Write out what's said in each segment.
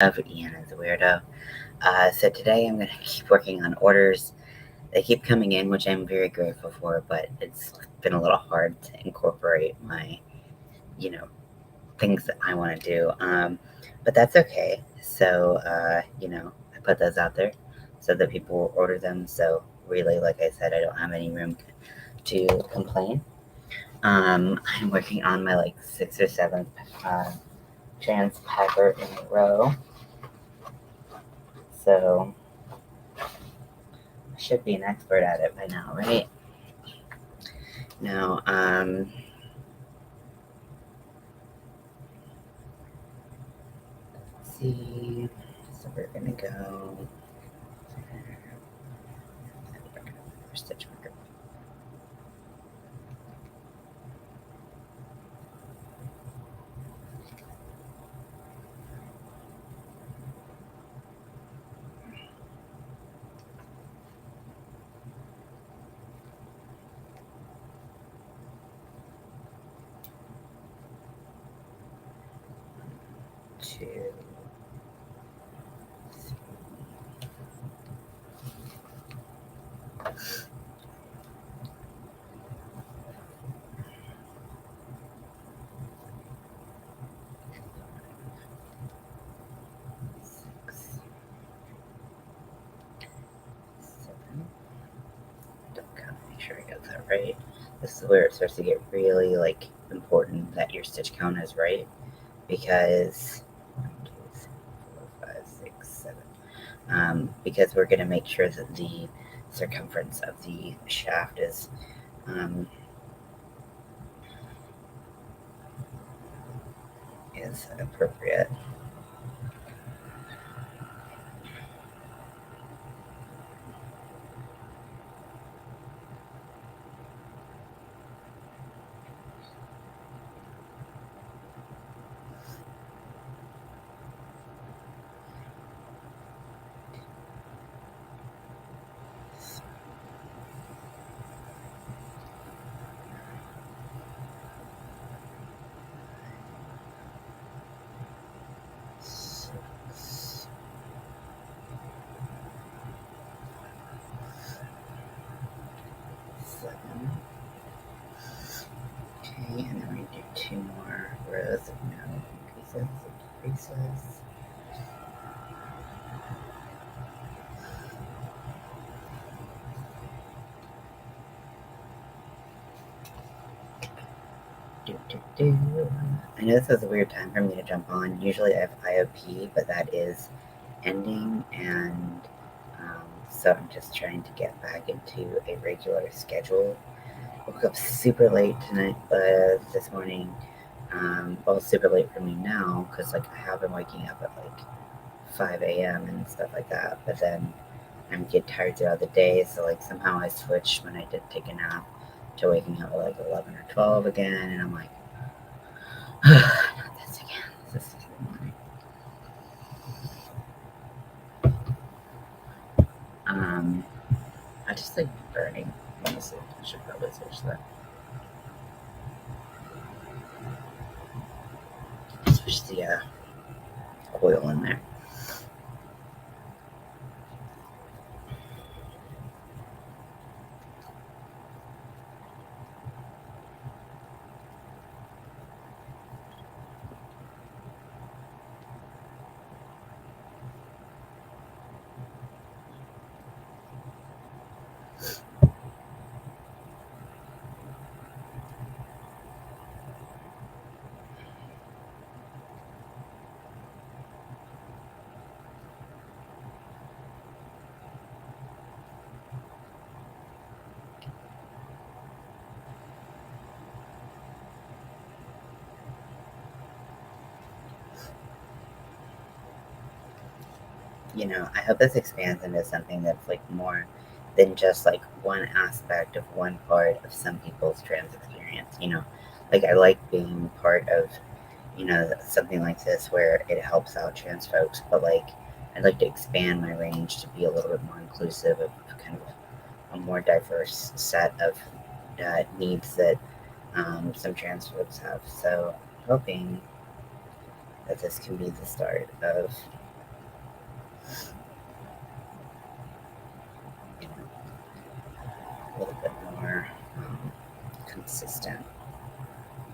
of Ian as a weirdo. So today I'm going to keep working on orders. They keep coming in, which I'm very grateful for, but it's been a little hard to incorporate my, you know, things that I want to do. But that's okay. So, I put those out there so that people will order them. So really, like I said, I don't have any room to complain. I'm working on my like sixth or seventh trans packer in a row. So I should be an expert at it by now, right? Now, let's see. So we're gonna go stitch marker. Two, six, 7. Gotta make sure I got that right. This is where it starts to get really like important that your stitch count is right because 1, 2, 3, 4, 5, 6, 7. Because we're gonna make sure that the circumference of the shaft um, is appropriate. Seven. Okay, and then we do 2 more rows of no increases and decreases. I know this is a weird time for me to jump on. Usually I have IOP, but that is ending, and so I'm just trying to get back into a regular schedule. Woke up super late tonight, but this morning, well, super late for me now because like I have been waking up at like 5 a.m. and stuff like that. But then I'm get tired throughout the day, so like somehow I switched when I did take a nap to waking up at like 11 or 12 again, and I'm like, not this again. This is the morning. I just like burning. Honestly, I should probably switch that. Switch the coil in there. I hope this expands into something that's like more than just like one aspect of one part of some people's trans experience. Like I like being part of, something like this where it helps out trans folks, but like I'd like to expand my range to be a little bit more inclusive of kind of a more diverse set of needs that some trans folks have. So hoping that this can be the start of you know, a little bit more consistent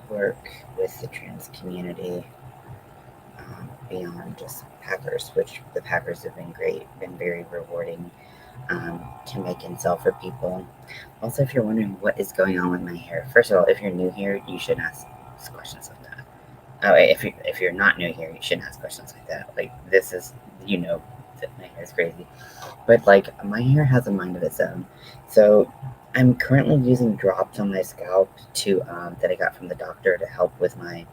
work with the trans community beyond just Packers, which the Packers have been great, been very rewarding to make and sell for people. Also, if you're wondering what is going on with my hair, first of all, if you're new here, you shouldn't ask questions like that. Oh, if you're not new here, you shouldn't ask questions like that. Like this is, you know, that my hair is crazy, but like my hair has a mind of its own. So I'm currently using drops on my scalp to that I got from the doctor to help with my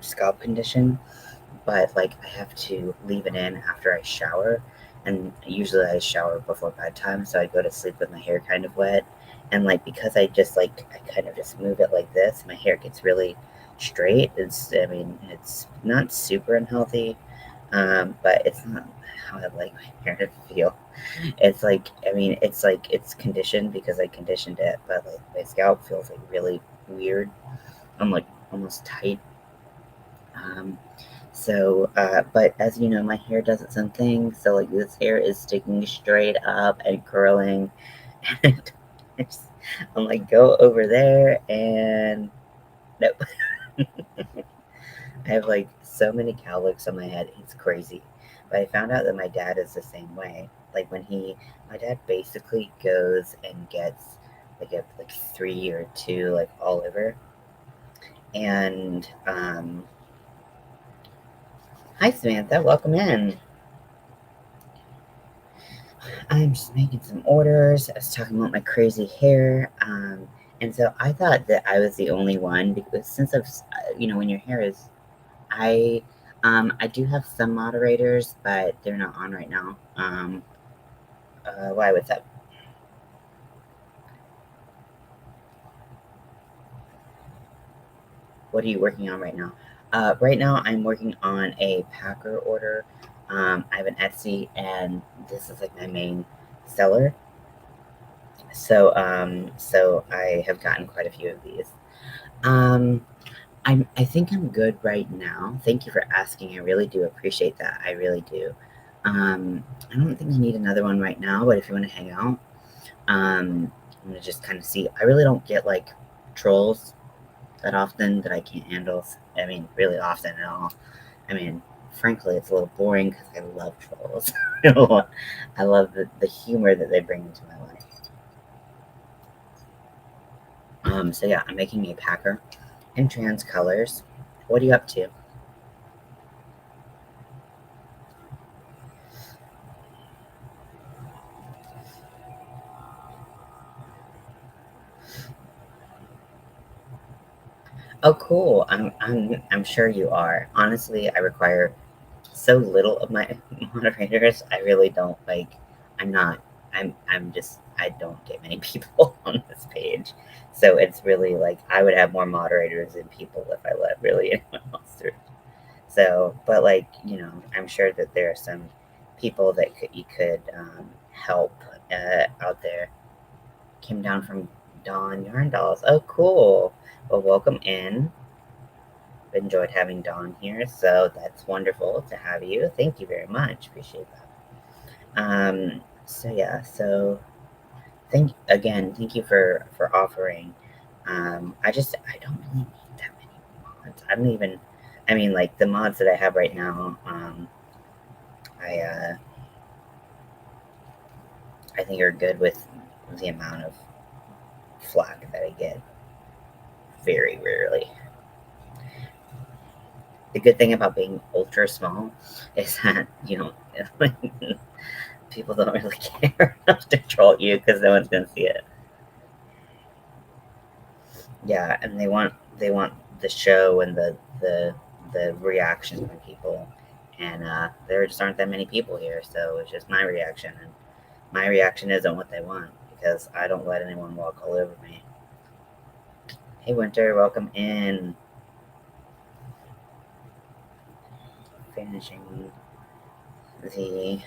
scalp condition, but like I have to leave it in after I shower, and usually I shower before bedtime, so I go to sleep with my hair kind of wet, and like because I just like I kind of just move it like this, my hair gets really straight. It's not super unhealthy, but it's not how I like my hair to feel. It's like it's conditioned because I conditioned it, but like my scalp feels like really weird. I'm like almost tight. Um, but as you know, my hair does its own thing. So, like, this hair is sticking straight up and curling. And I'm like, go over there. And nope. I have like so many cowlicks on my head. It's crazy. But I found out that my dad is the same way. Like, my dad basically goes and gets like a like 3 or 2, like, all over. And, hi, Samantha. Welcome in. I'm just making some orders. I was talking about my crazy hair. And so I thought that I was the only one because since when your hair is, I, I do have some moderators, but they're not on right now. Why? What's up? What are you working on right now? Right now, I'm working on a Packer order. I have an Etsy, and this is like my main seller. So I have gotten quite a few of these. Um, I think I'm good right now. Thank you for asking. I really do appreciate that. I really do. I don't think I need another one right now, but if you want to hang out, I'm gonna just kind of see. I really don't get like trolls that often that I can't handle. I mean, really often at all. I mean, frankly, it's a little boring because I love trolls. I love the humor that they bring into my life. So yeah, I'm making a packer in trans colors. What are you up to? Oh, cool. I'm sure you are. Honestly, I require so little of my moderators. I really don't like. I'm not. I'm just. I don't get many people on this page, so it's really like I would have more moderators than people if I let really anyone else through. So, but like I'm sure that there are some people that you could help out there. Came down from Dawn Yarn Dolls. Oh, cool. Well, welcome in. Enjoyed having Dawn here, so that's wonderful to have you. Thank you very much. Appreciate that. So yeah, so thank you for offering. I don't really need that many mods. I don't even. I mean, like the mods that I have right now. I I think are good with the amount of flack that I get. Very rarely. The good thing about being ultra small is that people don't really care enough to troll you because no one's gonna see it. Yeah, and they want the show and the reaction from people, and there just aren't that many people here, so it's just my reaction, and my reaction isn't what they want because I don't let anyone walk all over me. Hey, Winter, welcome in. Finishing the.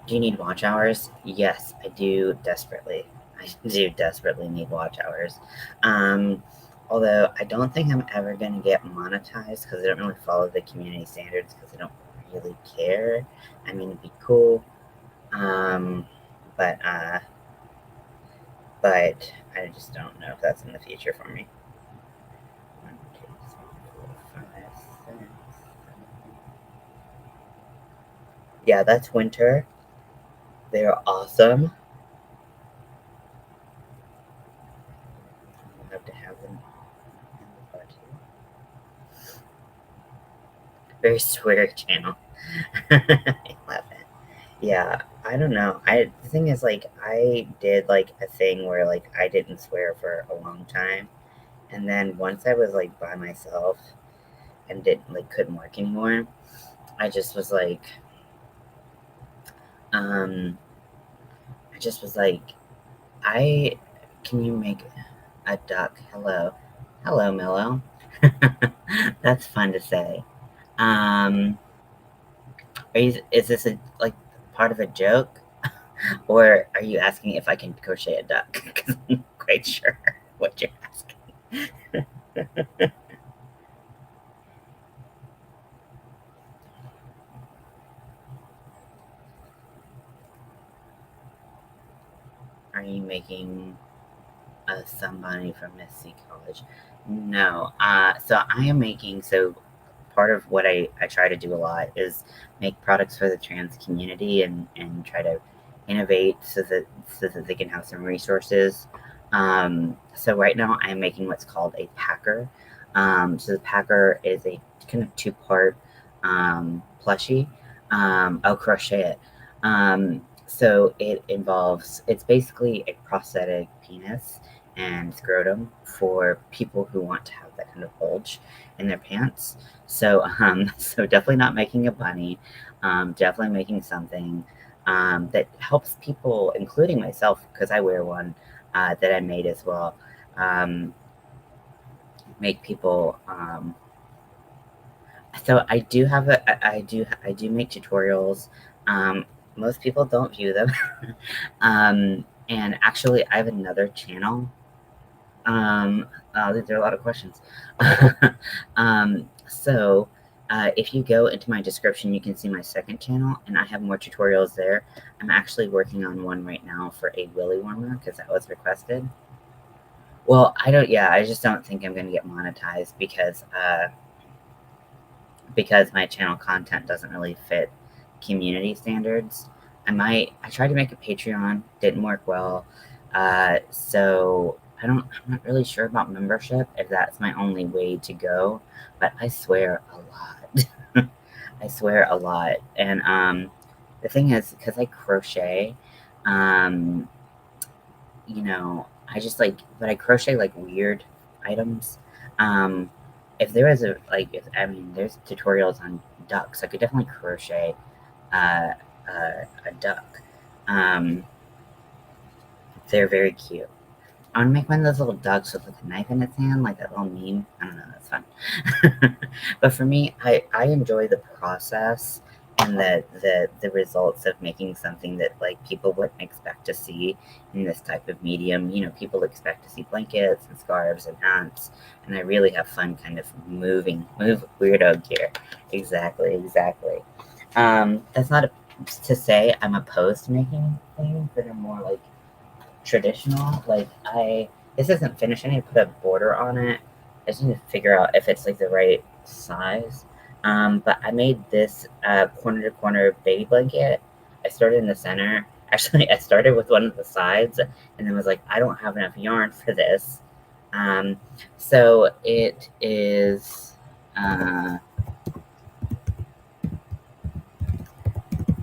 Do you need watch hours? Yes, I do desperately. I do desperately need watch hours. Um, Although I don't think I'm ever going to get monetized because I don't really follow the community standards because I don't really care. I mean, it'd be cool, um, but uh, but I just don't know if that's in the future for me. 1, 2, 3, 4, 5, 6, 7. Yeah, that's winter. They're awesome. I'll have to have them in the party. Very swear channel. I love it. Yeah, I don't know. The thing is, like, I did like a thing where like I didn't swear for a long time, and then once I was like by myself and didn't like couldn't work anymore, I just was like, um, I just was like, I can you make a duck? Hello, hello, Mellow. That's fun to say. Um, is this a like part of a joke? Or are you asking if I can crochet a duck? Because I'm not quite sure what you're asking. Are you making somebody from Mississippi College? No. So I am making, so part of what I try to do a lot is make products for the trans community and try to innovate so that they can have some resources. So right now I'm making what's called a packer. So the packer is a kind of two-part plushie. I'll crochet it. So it's basically a prosthetic penis and scrotum for people who want to have that kind of bulge in their pants. So definitely not making a bunny. Definitely making something that helps people, including myself, because I wear one that I made as well. Um, make people. So I do make tutorials. Um, Most people don't view them. And actually, I have another channel. Um, there are a lot of questions. If you go into my description, you can see my second channel, and I have more tutorials there. I'm actually working on one right now for a willy warmer because that was requested. Well, yeah, I just don't think I'm going to get monetized because my channel content doesn't really fit community standards. I tried to make a Patreon, didn't work well. So I'm not really sure about membership if that's my only way to go, but I swear a lot. I swear a lot. And the thing is, because I crochet, um, I just like, but I crochet like weird items. Um, if there was I mean, there's tutorials on ducks. I could definitely crochet uh, a duck. Um, they're very cute. I want to make one of those little ducks with like a knife in its hand, like that little meme. I don't know, that's fun. But for me, I enjoy the process and the results of making something that like people wouldn't expect to see in this type of medium. People expect to see blankets and scarves and hats, and I really have fun kind of move weirdo gear. Exactly, exactly. That's not to say I'm opposed to making things that are more like traditional. This isn't finished. I need to put a border on it. I just need to figure out if it's like the right size. But I made this corner to corner baby blanket. I started in the center. Actually, I started with one of the sides and then was like, I don't have enough yarn for this. Um, so it is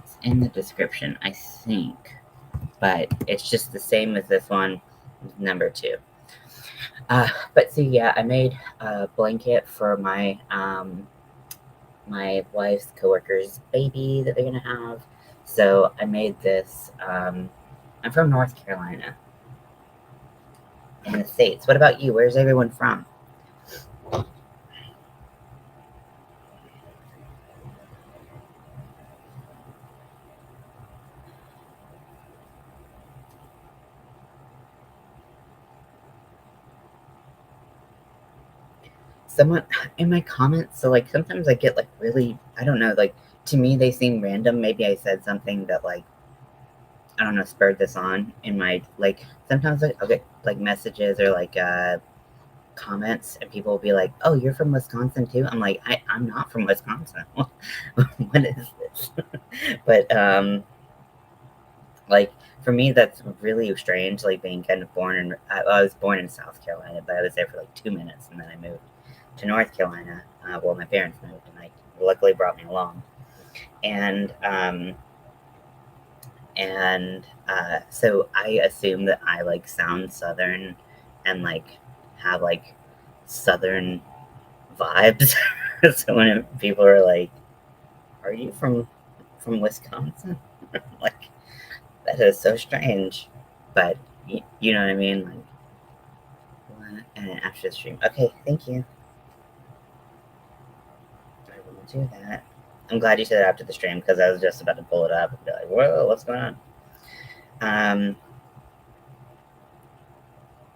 it's in the description, I think, but it's just the same as this one, number two. But see, yeah, I made a blanket for my wife's coworker's baby that they're gonna have. So I made this. I'm from North Carolina in the States. What about you? Where's everyone from? Someone in my comments. So like sometimes I get like really, I don't know, like to me, they seem random. Maybe I said something that, like, I don't know, spurred this on in my, like, sometimes I'll get, like, messages or, like, comments, and people will be like, "Oh, you're from Wisconsin too?" I'm like, I'm not from Wisconsin. What is this? But, like, for me, that's really strange, like, being kind of born in, I was born in South Carolina, but I was there for, like, 2 minutes, and then I moved to North Carolina. Well, my parents moved, and, like, luckily brought me along. And, so I assume that I, like, sound Southern and, like, have, like, Southern vibes. So when people are like, "Are you from Wisconsin?" Like, that is so strange. But you know what I mean? Like, what? And then after the stream, okay, thank you. I will do that. I'm glad you said it after the stream because I was just about to pull it up and be like, "Whoa, what's going on?" Um.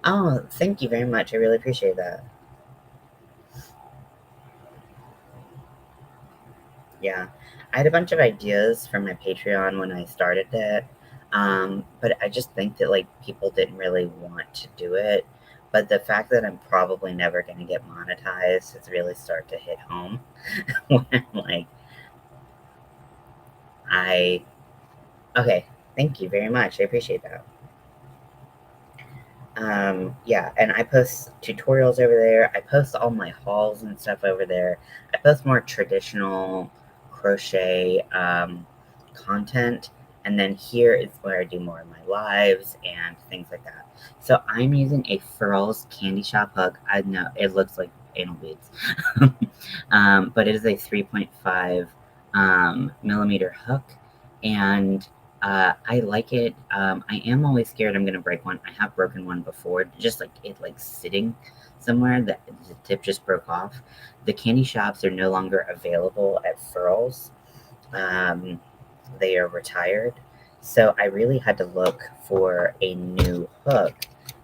Oh, thank you very much. I really appreciate that. Yeah, I had a bunch of ideas for my Patreon when I started it, but I just think that, like, people didn't really want to do it. But the fact that I'm probably never going to get monetized has really started to hit home. When I'm like, I okay, thank you very much. I appreciate that. Yeah, and I post tutorials over there. I post all my hauls and stuff over there. I post more traditional crochet content, and then here is where I do more of my lives and things like that. So I'm using a Furls Candy Shop hook. I know it looks like anal beads, but it is a 3.5 millimeter hook, and I like it. I am always scared I'm gonna break one. I have broken one before, just like it, like sitting somewhere that the tip just broke off. The candy shops are no longer available at Furls. Um, they are retired, so I really had to look for a new hook,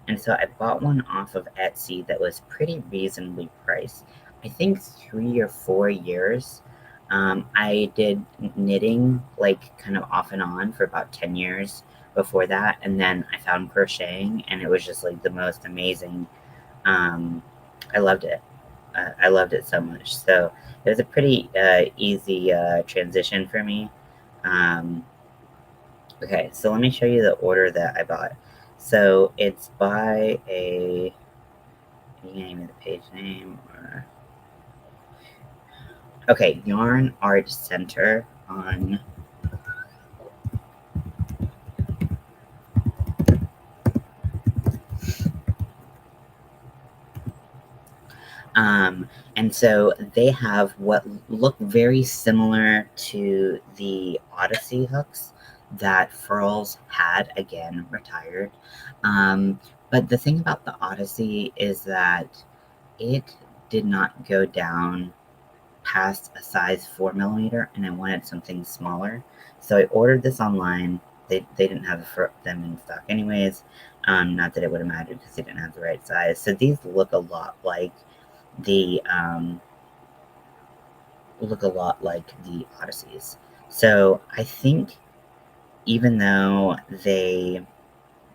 and so I bought one off of Etsy that was pretty reasonably priced. I think 3 or 4 years. I did knitting, like, kind of off and on for about 10 years before that, and then I found crocheting, and it was just, like, the most amazing. Um, I loved it. I loved it so much. So it was a pretty easy transition for me. Um, okay, so let me show you the order that I bought. So it's by a, you can name it the page name, or okay, Yarn Art Center on. And so they have what look very similar to the Odyssey hooks that Furls had, again, retired. But the thing about the Odyssey is that it did not go down past a size 4 millimeter, and I wanted something smaller. So I ordered this online. They didn't have them in stock anyways. Not that it would have mattered because they didn't have the right size. So these the look a lot like the Odysseys. So I think even though they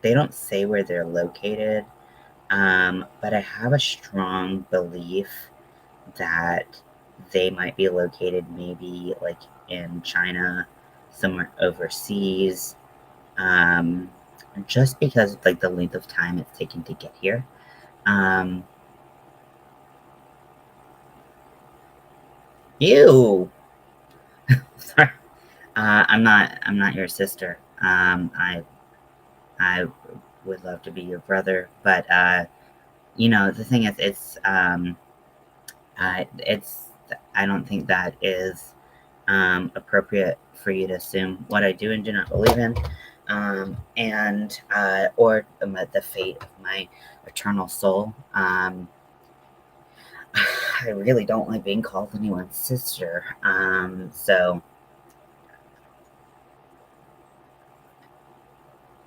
don't say where they're located, but I have a strong belief that they might be located maybe like in China, somewhere overseas, um, just because of, like, the length of time it's taken to get here. Um, Ew. Sorry. I'm not your sister. I would love to be your brother, but the thing is, it's I don't think that is appropriate for you to assume what I do and do not believe in, and or the fate of my eternal soul. I really don't like being called anyone's sister. So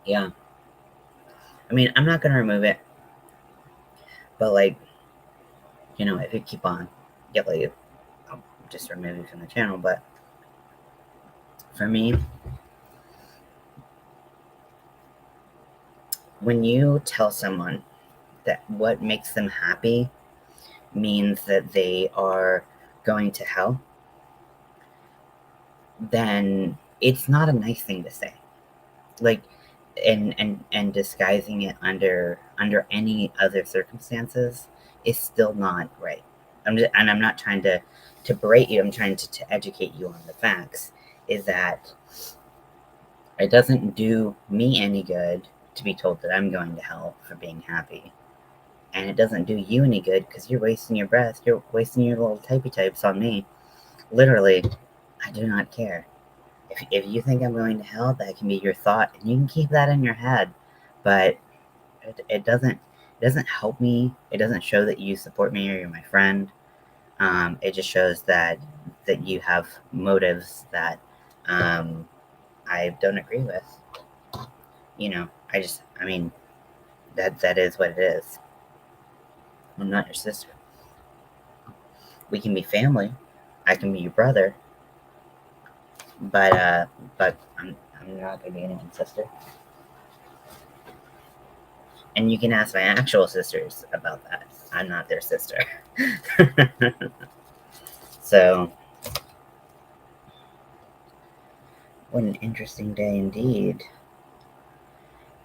yeah, I mean, I'm not gonna remove it, but, like, if you keep on, yeah, like, I'll just remove you from the channel. But For me, when you tell someone that what makes them happy means that they are going to hell, then it's not a nice thing to say. Like, and disguising it under any other circumstances is still not right. I'm not trying to berate you. I'm trying to educate you on the facts. Is that it doesn't do me any good to be told that I'm going to hell for being happy, and it doesn't do you any good because you're wasting your breath. You're wasting your little typey types on me. Literally, I do not care. If you think I'm going to hell, that can be your thought, and you can keep that in your head. But it doesn't help me. It doesn't show that you support me or you're my friend. It just shows that you have motives that um, I don't agree with. I mean, that is what it is. I'm not your sister. We can be family. I can be your brother, but I'm not gonna be anyone's sister. And you can ask my actual sisters about that. I'm not their sister. So, what an interesting day indeed.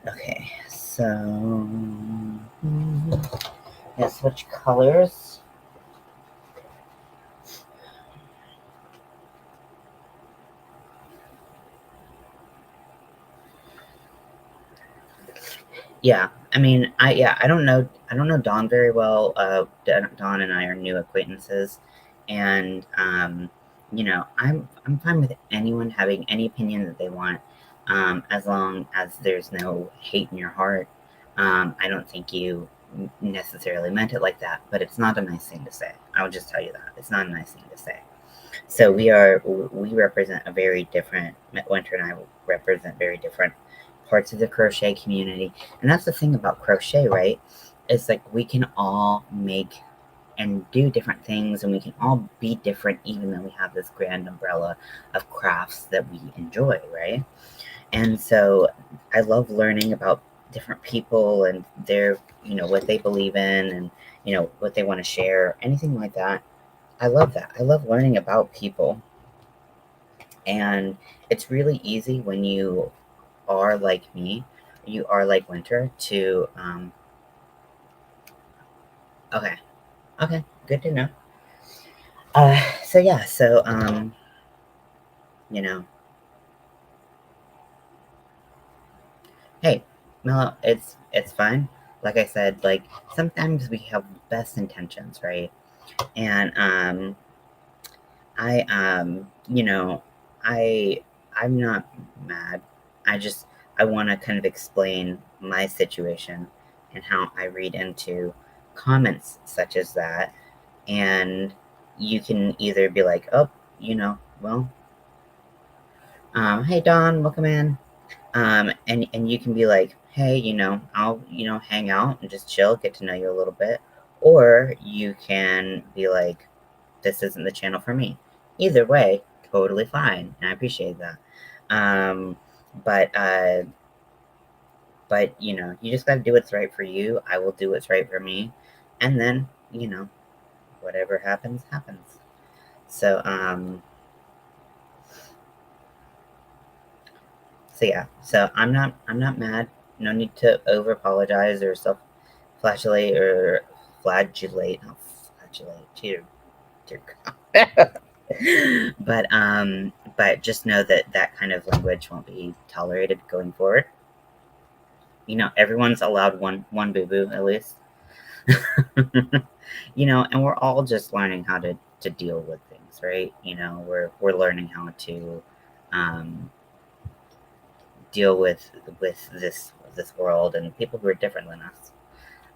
Okay, so let's switch colors. Yeah, I mean, I don't know Dawn very well. Dawn and I are new acquaintances, and I'm fine with anyone having any opinion that they want, as long as there's no hate in your heart. I don't think you necessarily meant it like that, but it's not a nice thing to say. I will just tell you that it's not a nice thing to say. So we represent a very different. Winter and I represent very different parts of the crochet community, and that's the thing about crochet, right? It's like we can all make and do different things, and we can all be different, even though we have this grand umbrella of crafts that we enjoy, right? And so I love learning about different people and their, what they believe in, and what they want to share, anything like that. I love that. I love learning about people. And it's really easy when you are like me, you are like Winter, to, okay, okay, good to know. So yeah, you know, hey, Mello, it's fine. Like I said, like sometimes we have best intentions, right? And I I I'm not mad. I just I want to kind of explain my situation and how I read into comments such as that. And you can either be like, oh, well, hey Don, welcome in. And you can be like, hey, I'll hang out and just chill, get to know you a little bit. Or you can be like, this isn't the channel for me. Either way, totally fine, and I appreciate that. Um, but you just gotta do what's right for you. I will do what's right for me, and then whatever happens, happens. So yeah. So I'm not mad. No need to over apologize or self flagellate or flagellate. Not flagellate. Dear God. But just know that that kind of language won't be tolerated going forward. Everyone's allowed one boo boo at least. And we're all just learning how to deal with things, right? We're learning how to um, deal with this world and people who are different than us.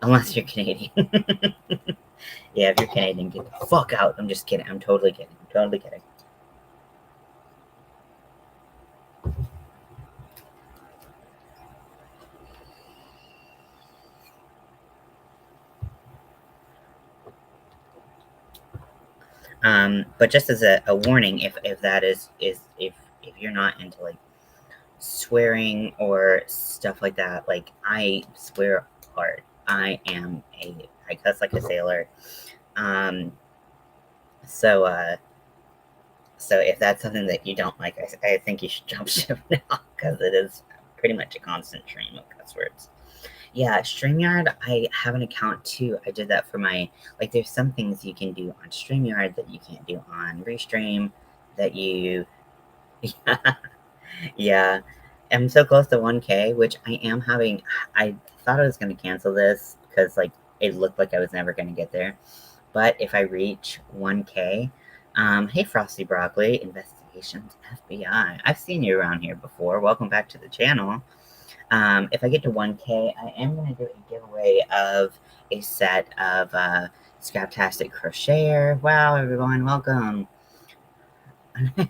Unless you're Canadian. Yeah, if you're Canadian, get the fuck out. I'm just kidding. I'm totally kidding. I'm totally kidding. But just as a warning, if that is if you're not into like swearing or stuff like that, like I swear hard. I cuss like a sailor. Um, so so if that's something that you don't like, I think you should jump ship now because it is pretty much a constant stream of cuss words. Yeah, StreamYard, I have an account too. I did that for my, like, there's some things you can do on StreamYard that you can't do on Restream that you, yeah. I'm so close to 1K, which I am having. I thought I was going to cancel this because, like, it looked like I was never going to get there. But if I reach 1K, hey, Frosty Broccoli, Investigations FBI. I've seen you around here before. Welcome back to the channel. If I get to 1K, I am going to do a giveaway of a set of Scraptastic Crocheter. Wow, everyone, welcome.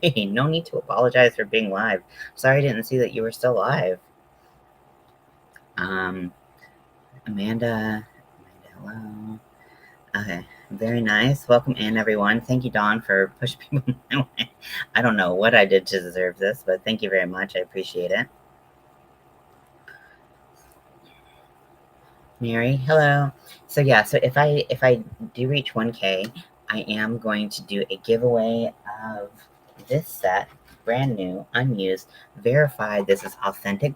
Hey, no need to apologize for being live. Sorry I didn't see that you were still live. Amanda, hello. Okay, very nice. Welcome in, everyone. Thank you, Dawn, for pushing people my way. I don't know what I did to deserve this, but thank you very much. I appreciate it. Mary, hello. So yeah, so if I do reach 1K, I am going to do a giveaway of this set, brand new, unused, verified. This is authentic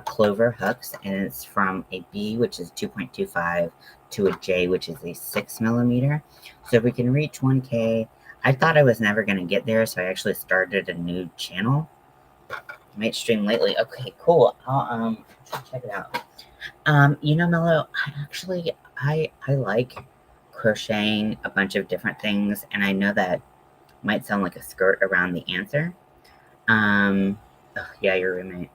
clover hooks, and it's from a B, which is 2.25, to a J, which is a 6mm. So if we can reach 1K, I thought I was never going to get there, so I actually started a new channel. Might stream lately. Okay, cool. I'll check it out. You know, Mello, I like crocheting a bunch of different things, and I know that might sound like a skirt around the answer. Oh, yeah, your roommate.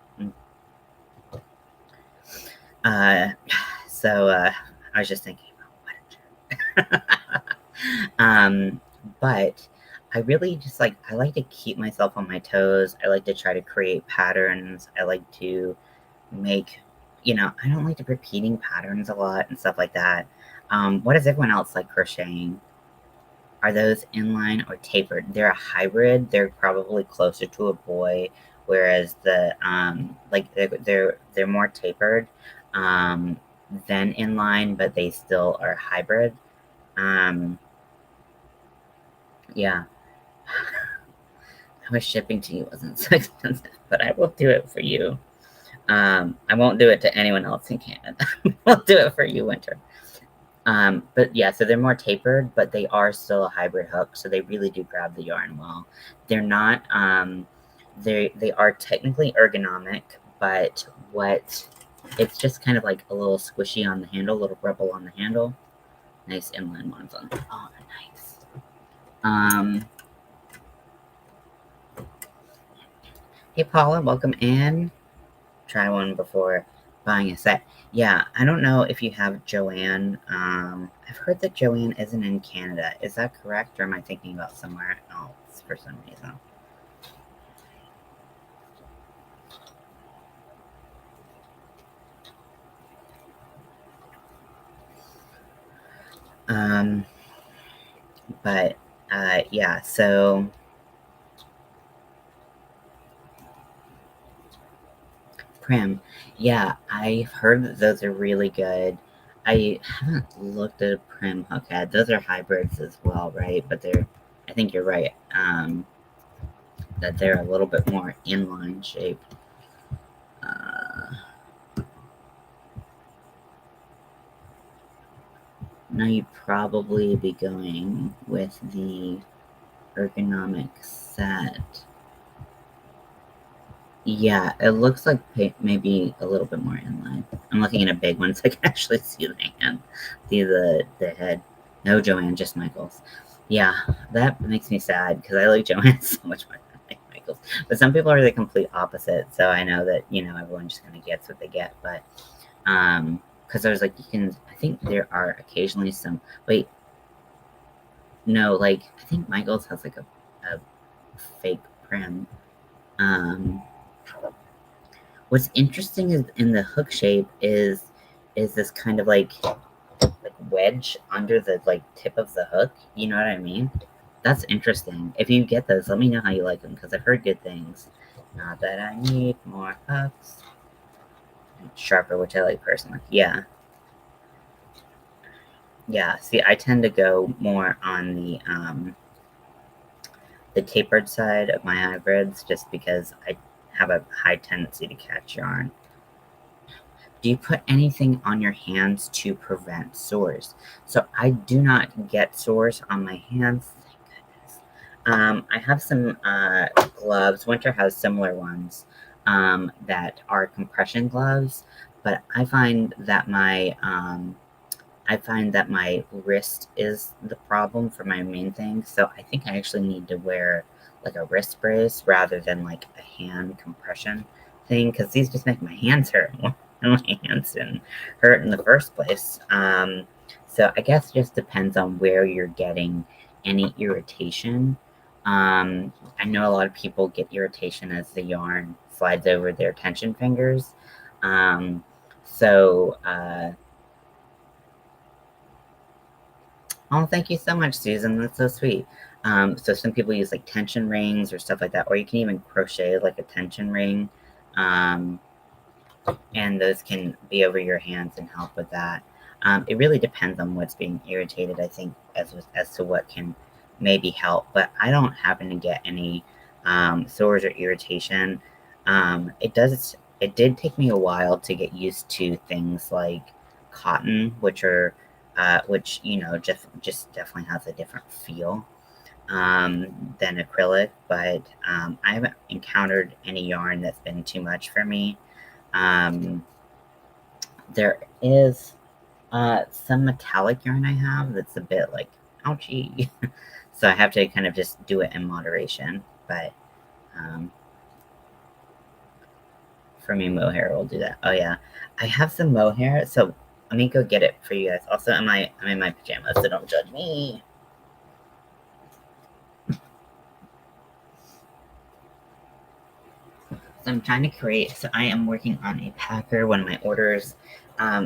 So I was just thinking about what but I really just I like to keep myself on my toes. I like to try to create patterns. I like to make, I don't like to repeating patterns a lot and stuff like that. What does everyone else like crocheting? Are those inline or tapered? They're a hybrid. They're probably closer to a boy, whereas the they're more tapered than inline, but they still are hybrid. Yeah. I wish shipping to you wasn't so expensive, but I will do it for you. I won't do it to anyone else in Canada. I'll do it for you, Winter. But yeah, so they're more tapered, but they are still a hybrid hook, so they really do grab the yarn well. They're not, they are technically ergonomic, but it's just kind of like a little squishy on the handle, a little rubble on the handle. Nice inline ones on. Oh, nice. Hey, Paula, welcome in. Try one before buying a set. Yeah, I don't know if you have Joanne. I've heard that Joanne isn't in Canada. Is that correct, or am I thinking about somewhere else for some reason? But yeah, so Prim. Yeah, I've heard that those are really good. I haven't looked at a Prim hook head. Those are hybrids as well, right? But I think you're right, that they're a little bit more inline shape. Now you'd probably be going with the ergonomic set. Yeah, it looks like maybe a little bit more inline. I'm looking at a big one, so I can actually see the hand, see the head. No Joanne, just Michaels. Yeah, that makes me sad because I like Joanne so much more than I like Michaels. But some people are the complete opposite, so I know that everyone just kind of gets what they get. But because there's I think there are occasionally some. Wait, no, I think Michaels has a fake Prim. What's interesting is in the hook shape is this kind of like wedge under the tip of the hook. You know what I mean? That's interesting. If you get those, let me know how you like them because I've heard good things. Not that I need more hugs. Sharper, which I like personally. Yeah. Yeah. See, I tend to go more on the tapered side of my hybrids just because I have a high tendency to catch yarn. Do you put anything on your hands to prevent sores? So I do not get sores on my hands. Thank goodness. I have some gloves. Winter has similar ones that are compression gloves, but I find that my wrist is the problem for my main thing. So I think I actually need to wear like a wrist brace rather than like a hand compression thing because these just make my hands hurt. And my hands didn't hurt in the first place. So I guess it just depends on where you're getting any irritation. I know a lot of people get irritation as the yarn slides over their tension fingers. Um, so, oh, thank you so much, Susan. That's so sweet. So some people use like tension rings or stuff like that, or you can even crochet like a tension ring. Um, and those can be over your hands and help with that. It really depends on what's being irritated, I think, as to what can maybe help. But I don't happen to get any sores or irritation. It did take me a while to get used to things like cotton, which just definitely has a different feel than acrylic. But I haven't encountered any yarn that's been too much for me. Um, there is some metallic yarn I have that's a bit like ouchy. So I have to kind of just do it in moderation. But um, for me, mohair will do that. Oh yeah, I have some mohair, so let me go get it for you guys. Also, I'm in my pajamas, so don't judge me. So I'm trying to create. So I am working on a packer, one of my orders.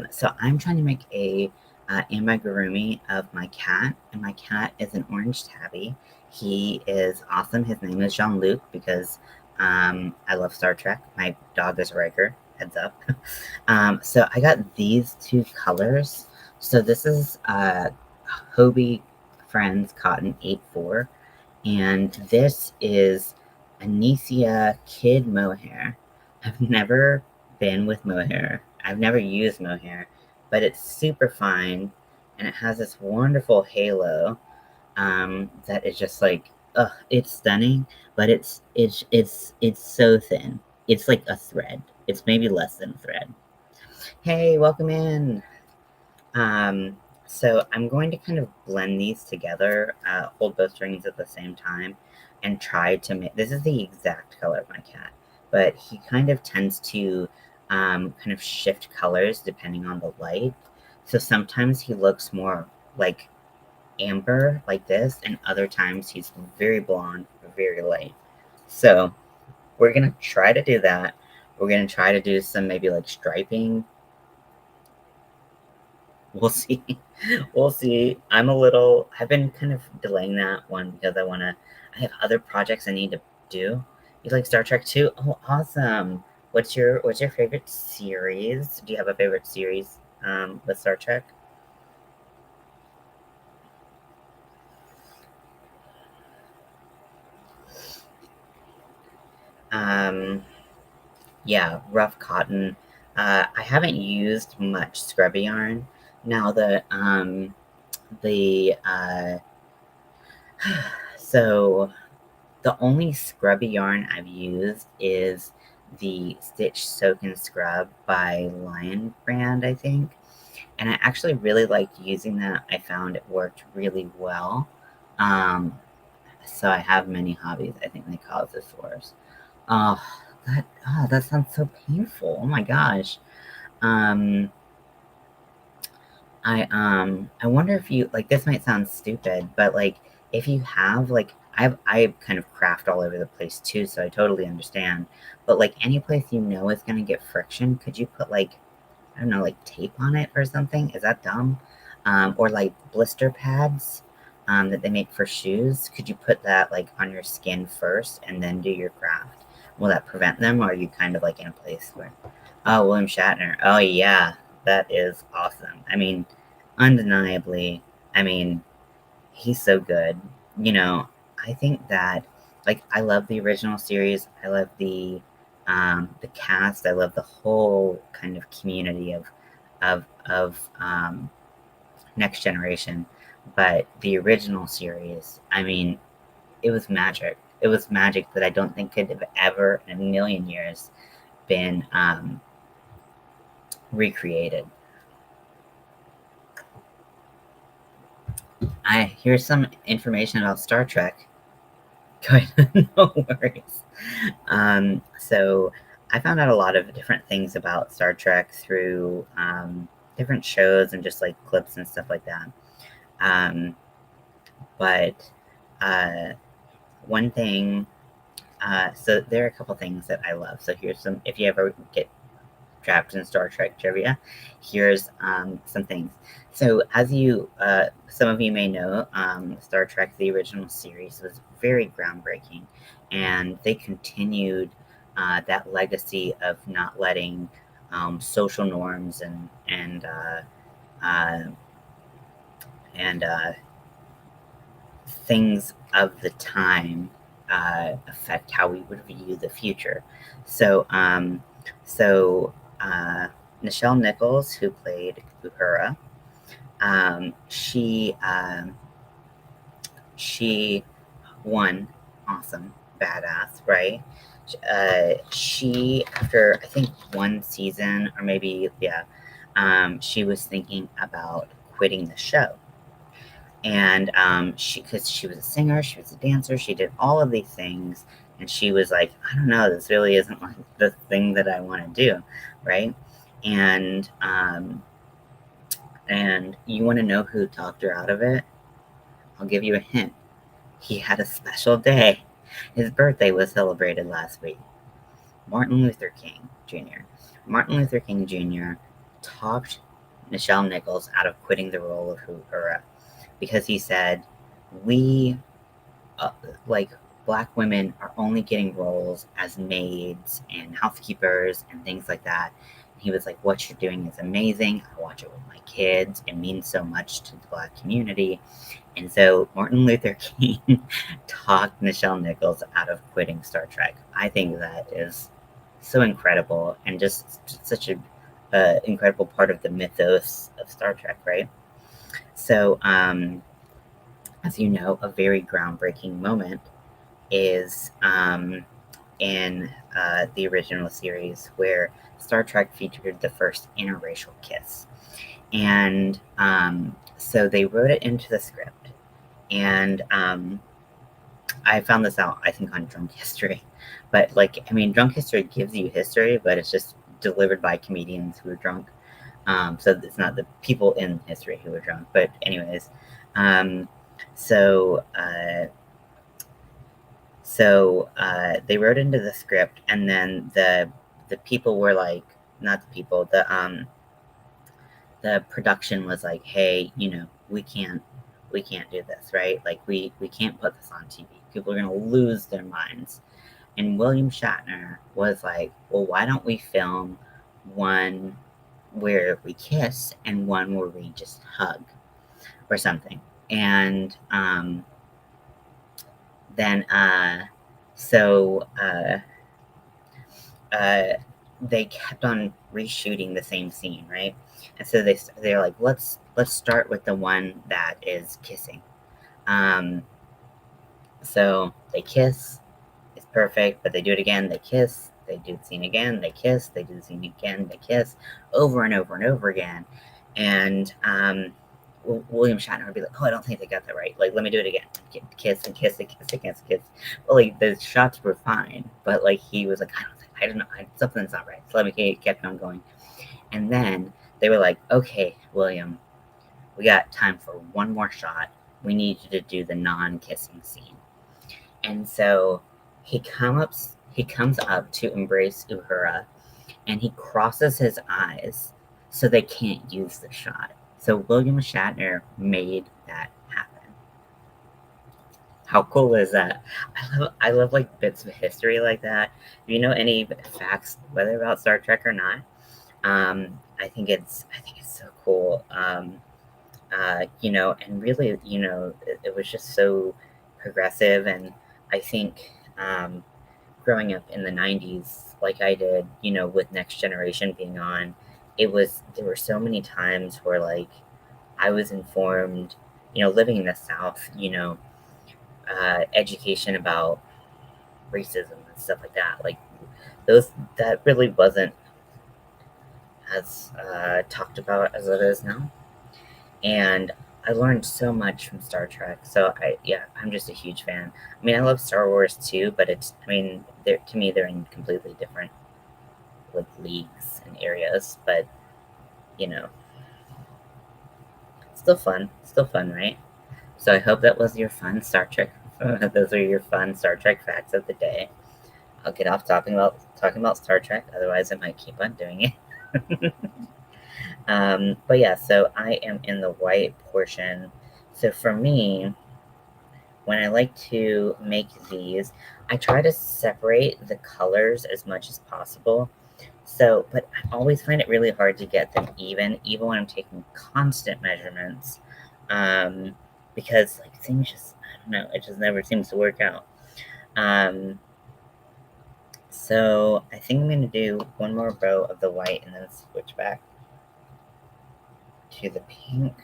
So I'm trying to make a amigurumi of my cat, and my cat is an orange tabby. He is awesome. His name is Jean-Luc because I love Star Trek. My dog is Riker. Heads up. So I got these two colors. So this is Hobie Friends Cotton 8-4, and this is Anicia Kid Mohair. I've never been with mohair. I've never used mohair, but it's super fine, and it has this wonderful halo that is just like, ugh, it's stunning, but it's so thin. It's like a thread. It's maybe less than a thread. Hey, welcome in. Um, so I'm going to kind of blend these together, hold both strings at the same time, and try to make, this is the exact color of my cat, but he kind of tends to kind of shift colors depending on the light. So sometimes he looks more like amber like this, and other times he's very blonde, very light. So we're gonna try to do that. We're gonna try to do some maybe like striping. We'll see. We'll see. I've been kind of delaying that one because I have other projects I need to do. You like Star Trek too? Oh, awesome. What's your favorite series? Do you have a favorite series with Star Trek? Um, yeah, rough cotton. I haven't used much scrubby yarn. Now the so the only scrubby yarn I've used is the Stitch Soak and Scrub by Lion brand, I think. And I actually really liked using that. I found it worked really well. Um, so I have many hobbies. I think they cause this worse. Oh, that sounds so painful. Oh my gosh. Um, I wonder if you like, this might sound stupid, but like if you have like I kind of craft all over the place too, so I totally understand. But like any place you know is gonna get friction, could you put like, I don't know, like tape on it or something? Is that dumb? Or like blister pads. that they make for shoes. Could you put that like on your skin first and then do your craft? Will that prevent them, or are you kind of like in a place where, oh, William Shatner, oh yeah, that is awesome. I mean, undeniably, I mean, he's so good. You know, I think that like I love the original series. I love the cast. I love the whole kind of community of Next Generation. But the original series, I mean, it was magic. It was magic that I don't think could have ever in a million years been recreated. Here's some information about Star Trek. Good, no worries. So I found out a lot of different things about Star Trek through different shows and just like clips and stuff like that. Um, but uh, one thing, so there are a couple things that I love. So here's some, if you ever get trapped in Star Trek trivia, here's some things. So as some of you may know, Star Trek, the original series, was very groundbreaking, and they continued that legacy of not letting social norms uh, and things of the time affect how we would view the future. So, so Nichelle Nichols, who played Uhura, she won, awesome, badass, right? She, after I think one season or maybe yeah, she was thinking about quitting the show. And because she was a singer, she was a dancer, she did all of these things, and she was like, I don't know, this really isn't like the thing that I want to do, right? And and you want to know who talked her out of it? I'll give you a hint. He had a special day. His birthday was celebrated last week. Martin Luther King Jr. Martin Luther King Jr. talked Nichelle Nichols out of quitting the role of Uhura because he said, we uh, like black women are only getting roles as maids and housekeepers and things like that. He was like, what you're doing is amazing. I watch it with my kids. It means so much to the black community. And so Martin Luther King talked Nichelle Nichols out of quitting Star Trek. I think that is so incredible and just such a incredible part of the mythos of Star Trek, right? So, as you know, a very groundbreaking moment is in the original series where Star Trek featured the first interracial kiss. And so they wrote it into the script. And I found this out, I think, on Drunk History. But, like, I mean, Drunk History gives you history, but it's just delivered by comedians who are drunk. So it's not the people in history who are drunk. But, anyways, um, so they wrote into the script, and then the people were like, not the people, the production was like, hey, you know, we can't do this, right? Like we can't put this on TV. People are gonna lose their minds. And William Shatner was like, well, why don't we film one where we kiss and one where we just hug or something? And then so uh, they kept on reshooting the same scene, right? And so they're like, let's start with the one that is kissing. Um, so they kiss, it's perfect, but they do it again, they kiss, they do the scene again, they kiss, they do the scene again, they kiss, over and over and over again. And William Shatner would be like, oh, I don't think they got that right. Like, let me do it again. Kiss and kiss and kiss and kiss and kiss. Well, like, the shots were fine, but like he was like, I don't know, something's not right. So let me kept on going. And then they were like, okay, William, we got time for one more shot. We need you to do the non-kissing scene. And so he comes up to embrace Uhura, and he crosses his eyes so they can't use the shot. So William Shatner made that happen. How cool is that? I love like bits of history like that. Do you know any facts, whether about Star Trek or not? I think it's so cool. And really, it was just so progressive. And I think growing up in the 90s, like I did, with Next Generation being on, there were so many times where like I was informed, living in the South, education about racism and stuff like that. Like those, that really wasn't as talked about as it is now. And I learned so much from Star Trek. So I'm just a huge fan. I mean, I love Star Wars too, but to me, they're in completely different like leagues and areas. But you know, still fun, right? So I hope that was your fun Star Trek. Those are your fun Star Trek facts of the day. I'll get off talking about Star Trek. Otherwise, I might keep on doing it. But yeah, so I am in the white portion. So for me, when I like to make these, I try to separate the colors as much as possible. So, but I always find it really hard to get them even when I'm taking constant measurements, um, because like things just, I don't know, it just never seems to work out. Um, so I think I'm gonna do one more row of the white and then switch back to the pink.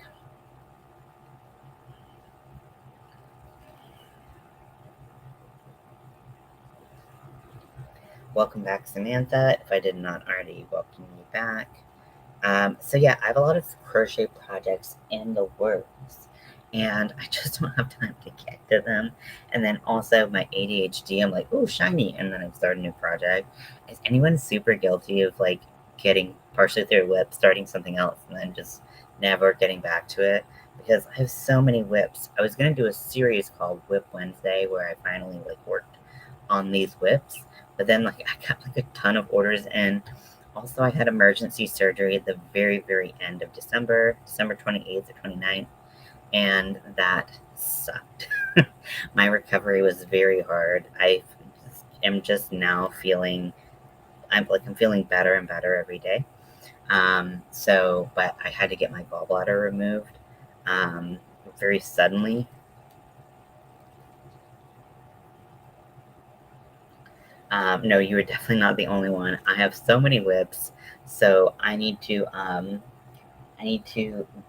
Welcome back, Samantha. If I did not already welcome you back. So yeah, I have a lot of crochet projects in the works, and I just don't have time to get to them. And then also my ADHD, I'm like, oh, shiny, and then I start a new project. Is anyone super guilty of like getting partially through a whip, starting something else, and then just never getting back to it? Because I have so many whips. I was gonna do a series called Whip Wednesday where I finally like worked on these whips, but then like I got like a ton of orders in. Also, I had emergency surgery at the very, very end of December 28th or 29th, and that sucked. My recovery was very hard. I am just now feeling, I'm feeling better and better every day. But I had to get my gallbladder removed um, very suddenly. No, you were definitely not the only one. I have so many whips, so I need to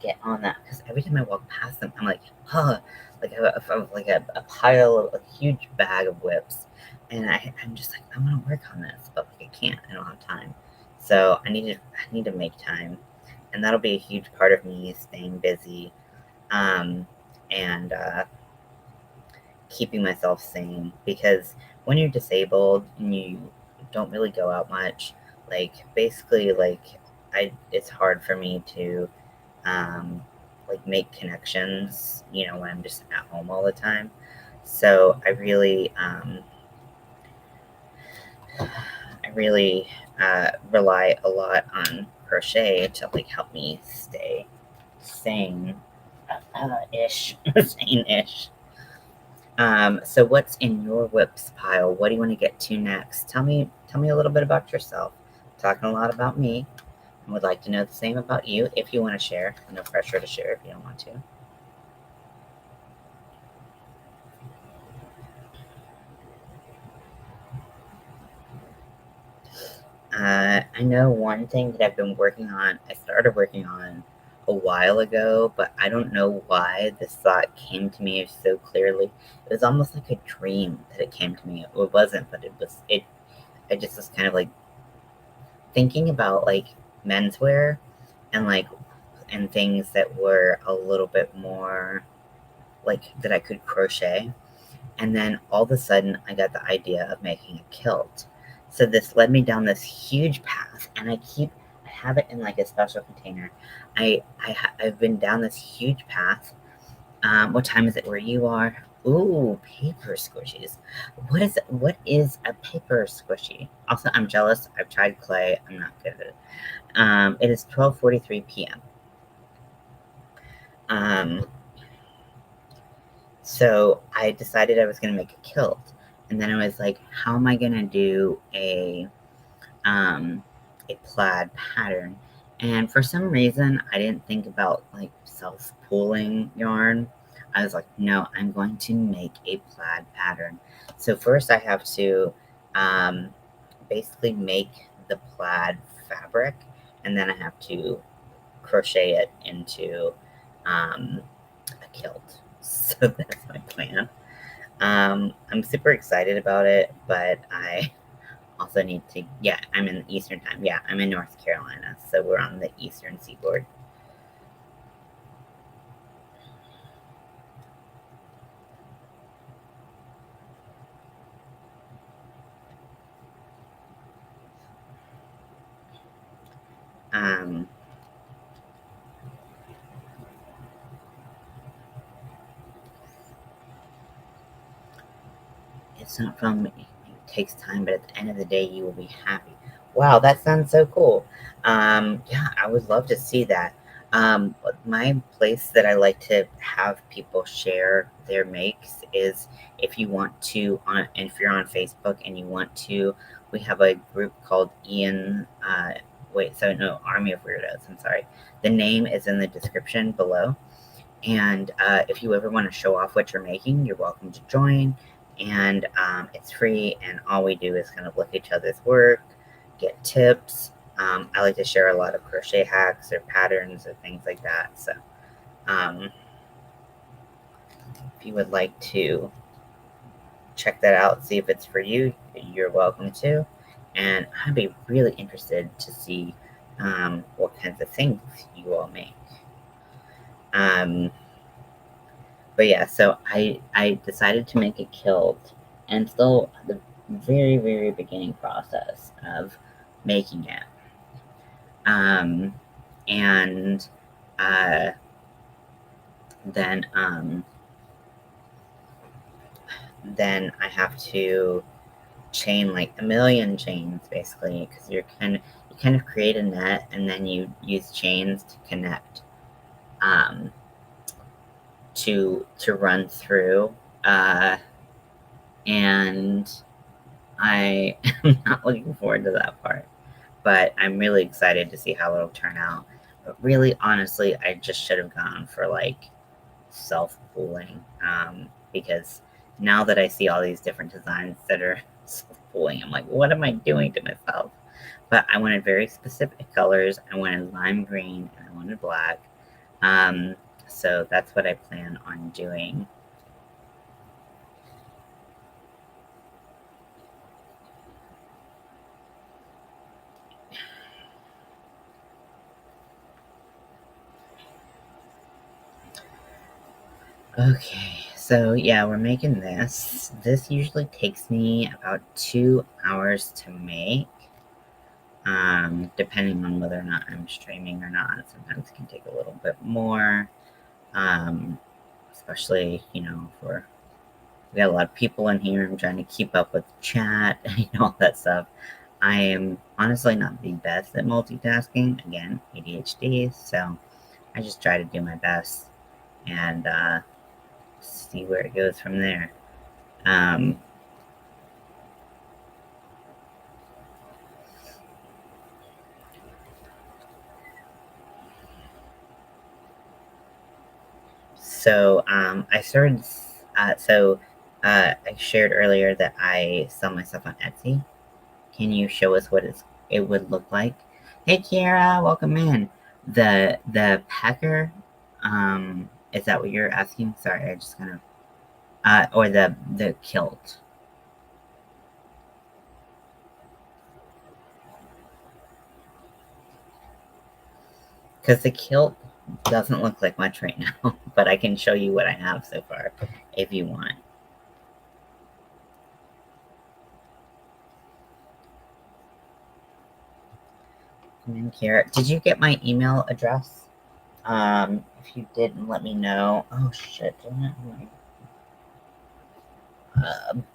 get on that because every time I walk past them, I'm like, huh, like I have like a pile of a huge bag of whips, and I'm just like, I want to work on this, but like I can't. I don't have time. So I need to make time, and that'll be a huge part of me staying busy, um, and keeping myself sane because when you're disabled and you don't really go out much, like basically like it's hard for me to um, like make connections, when I'm just at home all the time. So I really rely a lot on crochet to like help me stay sane, ish, sane ish. So what's in your whips pile? What do you want to get to next? Tell me a little bit about yourself. Talking a lot about me, and would like to know the same about you if you want to share. No pressure to share if you don't want to. I know one thing that I've been working on. I started working on a while ago, but I don't know why this thought came to me so clearly. It was almost like a dream that it came to me. It wasn't, but it was. It. I just was kind of like thinking about like menswear and like and things that were a little bit more like that I could crochet. And then all of a sudden, I got the idea of making a kilt. So this led me down this huge path, and I have it in like a special container. I've been down this huge path. What time is it where you are? Ooh, paper squishies. What is a paper squishy? Also, I'm jealous. I've tried clay. I'm not good at it. It is 12:43 p.m. Um, So I decided I was going to make a kilt. And then I was like, how am I going to do a plaid pattern? And for some reason, I didn't think about like self-pooling yarn. I was like, no, I'm going to make a plaid pattern. So first I have to um, basically make the plaid fabric, and then I have to crochet it into a kilt. So that's my plan. I'm super excited about it, but I also need to, yeah, I'm in Eastern time. Yeah, I'm in North Carolina, so we're on the Eastern Seaboard. Um, it's not fun. It takes time, but at the end of the day, you will be happy. Wow, that sounds so cool. Yeah, I would love to see that. My place that I like to have people share their makes is if you want to, if you're on Facebook and you want to, we have a group called Ian. Army of Weirdos. I'm sorry. The name is in the description below. And if you ever want to show off what you're making, you're welcome to join. And it's free. And all we do is kind of look at each other's work, get tips. I like to share a lot of crochet hacks or patterns or things like that. So um, if you would like to check that out, see if it's for you, you're welcome to. And I'd be really interested to see what kinds of things you all make. Um, But yeah, so I decided to make a kilt, and still the very, very beginning process of making it. Um, and uh, then then I have to chain like a million chains basically, because you kind of create a net and then you use chains to connect um, to run through. And I am not looking forward to that part, but I'm really excited to see how it'll turn out. But really, honestly, I just should have gone for like self-pooling, because now that I see all these different designs that are self-pooling, I'm like, what am I doing to myself? But I wanted very specific colors. I wanted lime green and I wanted black. Um, so that's what I plan on doing. Okay, so yeah, we're making this. This usually takes me about 2 hours to make, depending on whether or not I'm streaming or not. Sometimes it can take a little bit more, um, especially, for we got a lot of people in here. I'm trying to keep up with chat and all that stuff. I am honestly not the best at multitasking. Again, ADHD, so I just try to do my best and see where it goes from there. Um, I started. I shared earlier that I sell my stuff on Etsy. Can you show us what it would look like? Hey, Kiara, welcome in. The pecker. Is that what you're asking? Sorry, I just kind of. Or the kilt. Because the kilt doesn't look like much right now, but I can show you what I have so far if you want. Come in, Kiara. Did you get my email address? If you didn't, let me know. Oh shit!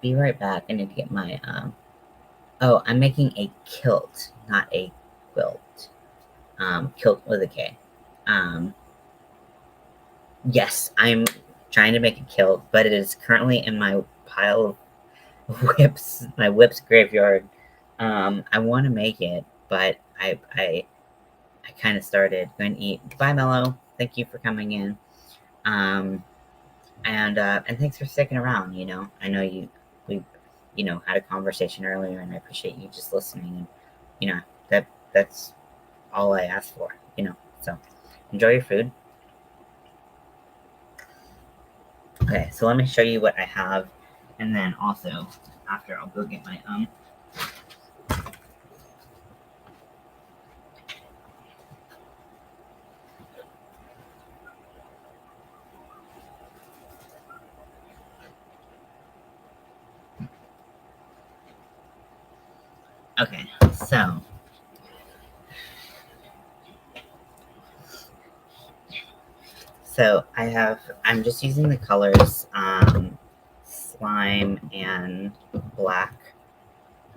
Be right back. I need to get my Oh, I'm making a kilt, not a quilt. Kilt with a K. Um, yes, I'm trying to make a kilt, but it is currently in my pile of whips, my whips graveyard. I want to make it, but I kind of started going to eat. Bye, Mello. Thank you for coming in. Um, and thanks for sticking around. You know, I know we, had a conversation earlier, and I appreciate you just listening. And you know, that's all I asked for. So enjoy your food. Okay, so let me show you what I have, and then also after I'll go get my Okay, so I'm just using the colors slime and black.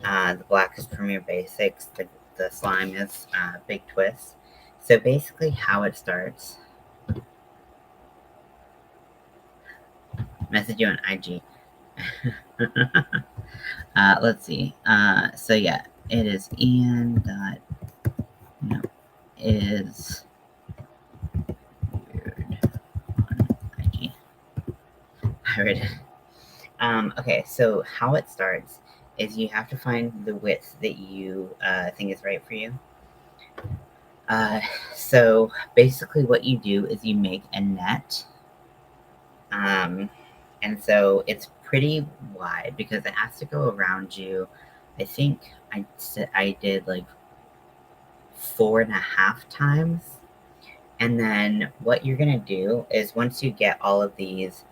The black is Premier Basics. The slime is Big Twist. So basically, how it starts. Message you on IG. Let's see. So yeah, it is Ian. No, is weird on IG. I read it. Okay, so how it starts is you have to find the width that you think is right for you. Uh, so basically, what you do is you make a net. And so it's pretty wide because it has to go around you. I think I did like 4.5 times. And then what you're gonna do is once you get all of these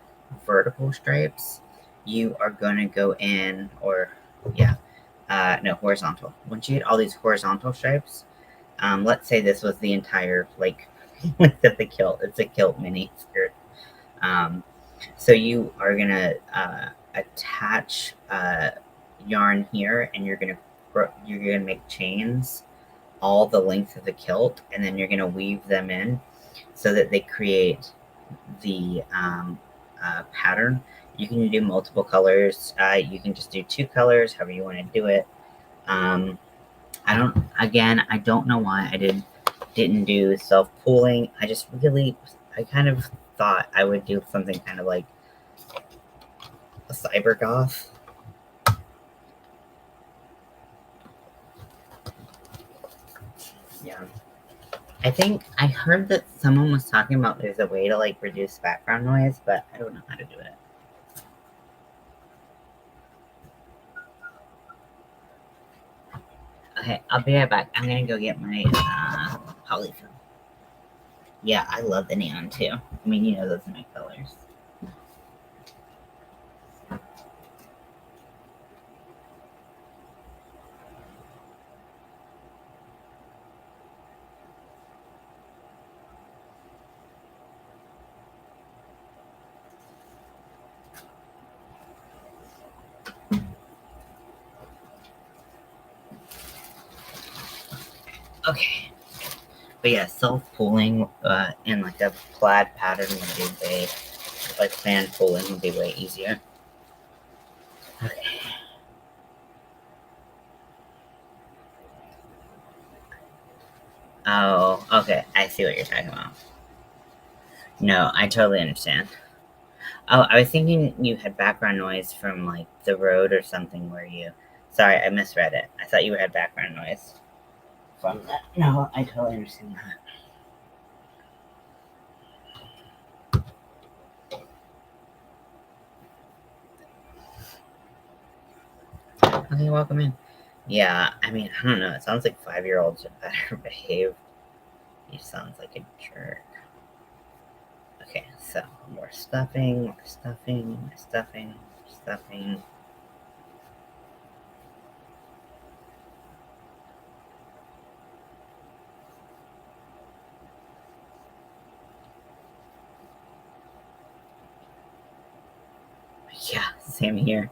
vertical stripes, you are gonna go in, or yeah, no, horizontal. Once you get all these horizontal stripes, let's say this was the entire like length of the kilt. It's a kilt mini skirt. So you are gonna attach yarn here, and you're gonna make chains all the length of the kilt, and then you're gonna weave them in so that they create the pattern. You can do multiple colors. You can just do 2 colors, however you want to do it. I don't know why I didn't do self-pooling. I kind of thought I would do something kind of like a cyber goth. Yeah. I think I heard that someone was talking about there's a way to like reduce background noise, but I don't know how to do it. Okay, I'll be right back. I'm gonna go get my polyfill. Yeah, I love the neon too. I mean, those are my colors. Okay. But yeah, self-pooling in like a plaid pattern would be way, like fan pooling would be way easier. Okay. Oh, okay. I see what you're talking about. No, I totally understand. Oh, I was thinking you had background noise from like the road or something where you. Sorry, I misread it. I thought you had background noise from that. No, I totally understand that. Okay, welcome in. Yeah, I mean, I don't know. It sounds like 5-year-olds are better behaved. He sounds like a jerk. Okay, so more stuffing, more stuffing, more stuffing, more stuffing. Yeah, same here.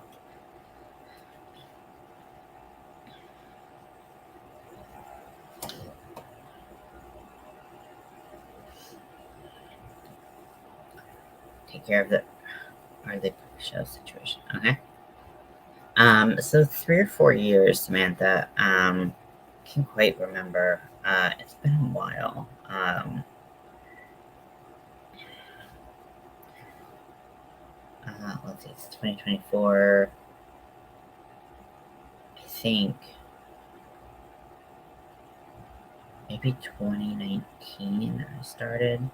Okay, take care of the show situation. Okay. So 3 or 4 years, Samantha. Can't quite remember. It's been a while. Let's see, it's 2024. I think maybe 2019 I started.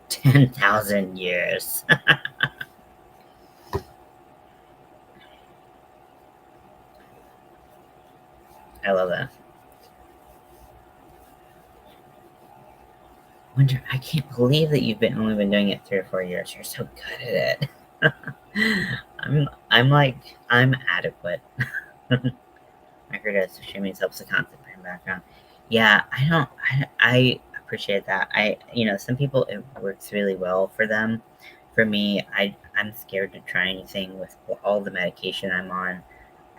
10,000 years. I love that. Wonder, I can't believe that you've only been doing it 3 or 4 years. You're so good at it. I'm adequate. Microdose of streaming helps the concept in background. Yeah, I appreciate that. Some people it works really well for them. For me, I'm scared to try anything with all the medication I'm on.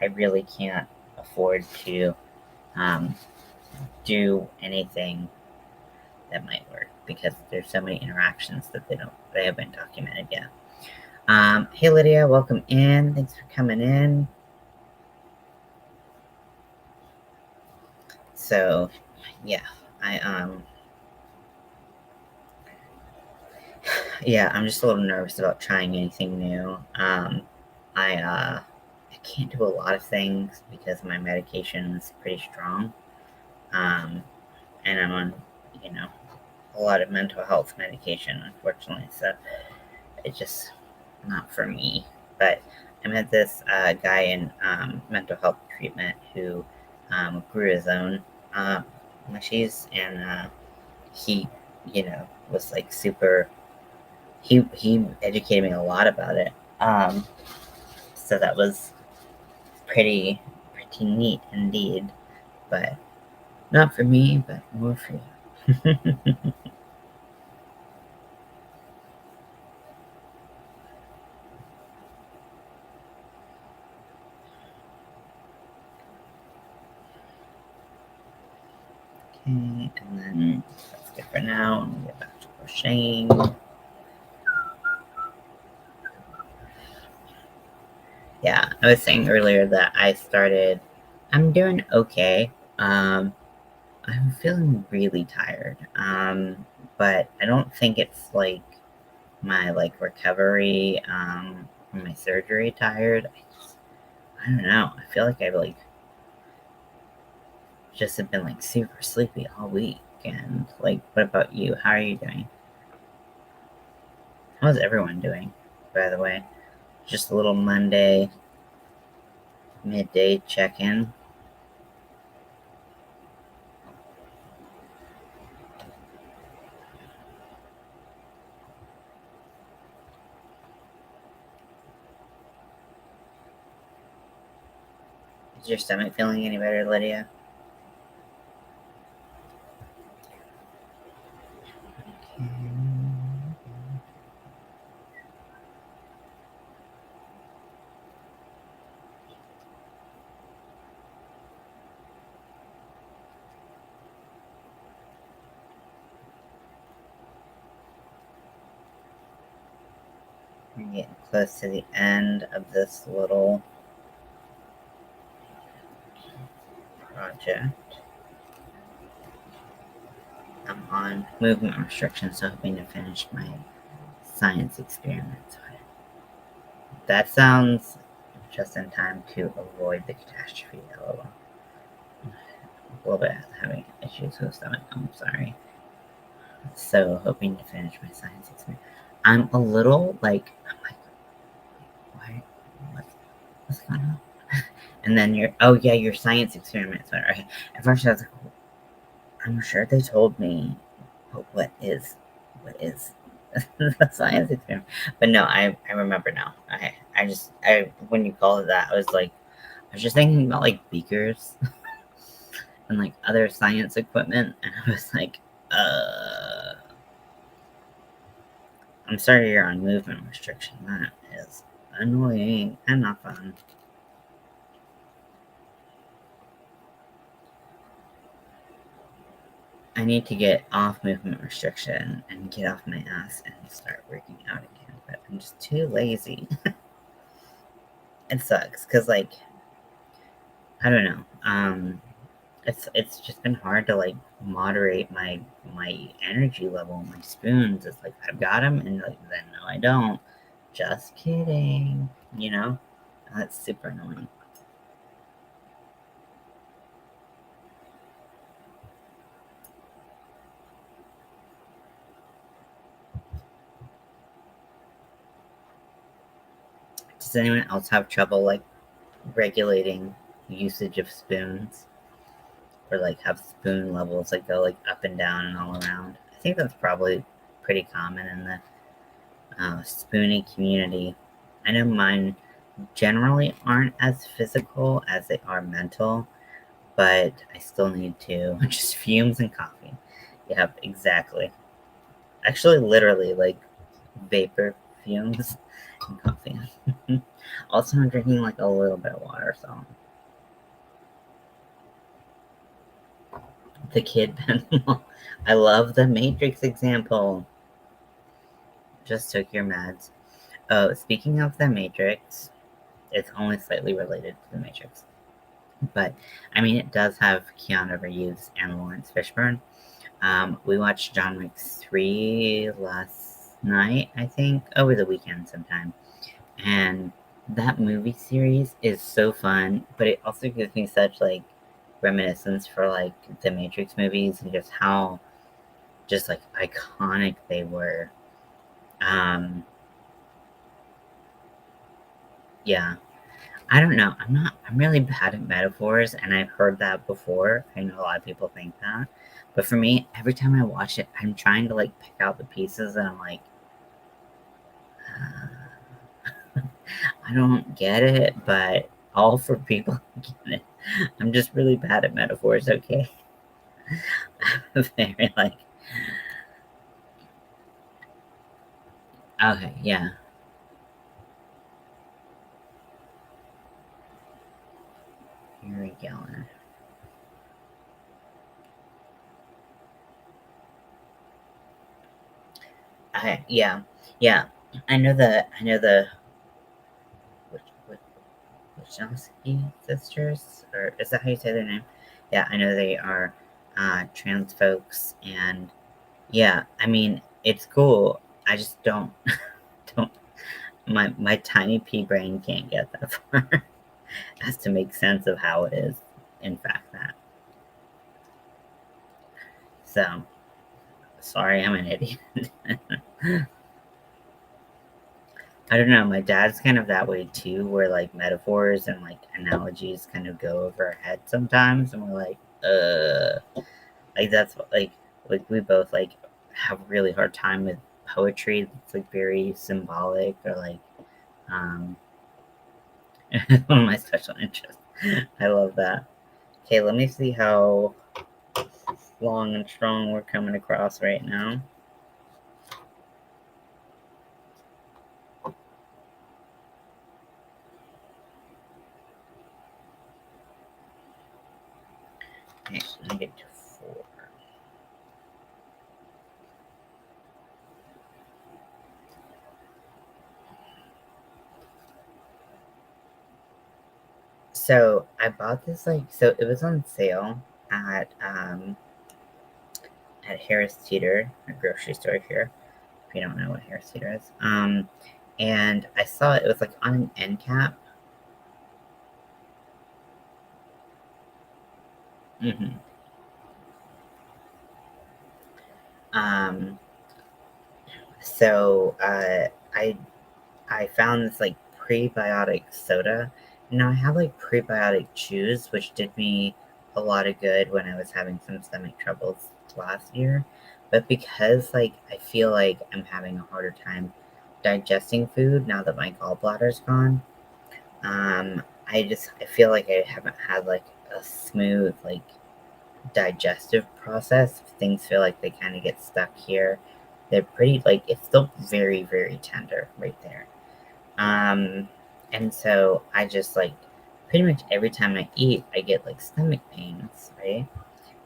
I really can't afford to um, do anything that might work because there's so many interactions that they haven't documented yet. Hey Lydia, welcome in. Thanks for coming in. So, yeah, I yeah, I'm just a little nervous about trying anything new. I can't do a lot of things because my medication is pretty strong. Um, and I'm on, you know, a lot of mental health medication, unfortunately. So it's just not for me. But I met this guy in mental health treatment who grew his own mushies, and he, was like super. He educated me a lot about it. So that was pretty neat indeed. But not for me, but more for you. Okay, and then that's good for now. I'm gonna get back to crocheting. Yeah, I was saying earlier that I'm doing okay. I'm feeling really tired. But I don't think it's like my like recovery from my surgery tired. I don't know. I feel like I've like just have been like super sleepy all week. And like, what about you? How are you doing? How's everyone doing, by the way? Just a little Monday midday check in. Is your stomach feeling any better, Lydia? We're getting close to the end of this little project. I'm on movement restrictions, so hoping to finish my science experiments on it. That sounds just in time to avoid the catastrophe, lol. A little bit having issues with stomach. I'm sorry. So hoping to finish my science experiment. I'm a little like I'm like, why? What's going on? And then your science experiments. Right? At first I was like, I'm sure they told me, but what is the science experiment? But no, I remember now. I when you called it that, I was just thinking about like beakers and like other science equipment, and I was like, I'm sorry you're on movement restriction. That is annoying and not fun. I need to get off movement restriction and get off my ass and start working out again, but I'm just too lazy. It sucks because, like, I don't know. It's just been hard to like moderate my energy level. My spoons, it's like I've got them, and like then no, I don't. Just kidding, you know. That's super annoying. Does anyone else have trouble like regulating usage of spoons, or like have spoon levels that go like up and down and all around? I think that's probably pretty common in the spoonie community. I know mine generally aren't as physical as they are mental, but I still need to. Just fumes and coffee. Yep, exactly. Actually, literally, like vapor fumes and coffee. Also, I'm drinking like a little bit of water, so. The kid pencil. I love the Matrix example. Just took your meds. Oh, speaking of the Matrix, it's only slightly related to the Matrix. But I mean, it does have Keanu Reeves and Lawrence Fishburne. We watched John Wick 3 last night, I think, over the weekend sometime. And that movie series is so fun, but it also gives me such like reminiscence for like the Matrix movies and just how just like iconic they were. Um, yeah, I don't know. I'm really bad at metaphors, and I've heard that before. I know a lot of people think that. But for me, every time I watch it, I'm trying to like pick out the pieces, and I'm like, I don't get it, but all for people who get it. I'm just really bad at metaphors, okay? I'm very like, okay, yeah. Here we go. Yeah, yeah. I know the which, which Wachowski sisters, or is that how you say their name? Yeah, I know they are trans folks, and yeah, I mean it's cool. I just don't my tiny pea brain can't get that far as to make sense of how it is in fact that. So sorry, I'm an idiot. I don't know. My dad's kind of that way too, where like metaphors and like analogies kind of go over our head sometimes, and we're like that's like we both like have a really hard time with poetry that's like very symbolic or like um one of my special interests. I love that. Okay, let me see how long and strong we're coming across right now. Okay, let me get to 4. So I bought this like so it was on sale at Harris Teeter, a grocery store here. If you don't know what Harris Teeter is, and I saw it was like on an end cap. Hmm. Um, so I found this like prebiotic soda. Now I have like prebiotic chews, which did me a lot of good when I was having some stomach troubles last year. But because like I feel like I'm having a harder time digesting food now that my gallbladder's gone, I feel like I haven't had like a smooth like digestive process. Things feel like they kind of get stuck here. They're pretty like it's still very very tender right there. Um, and so I just like pretty much every time I eat, I get like stomach pains, right?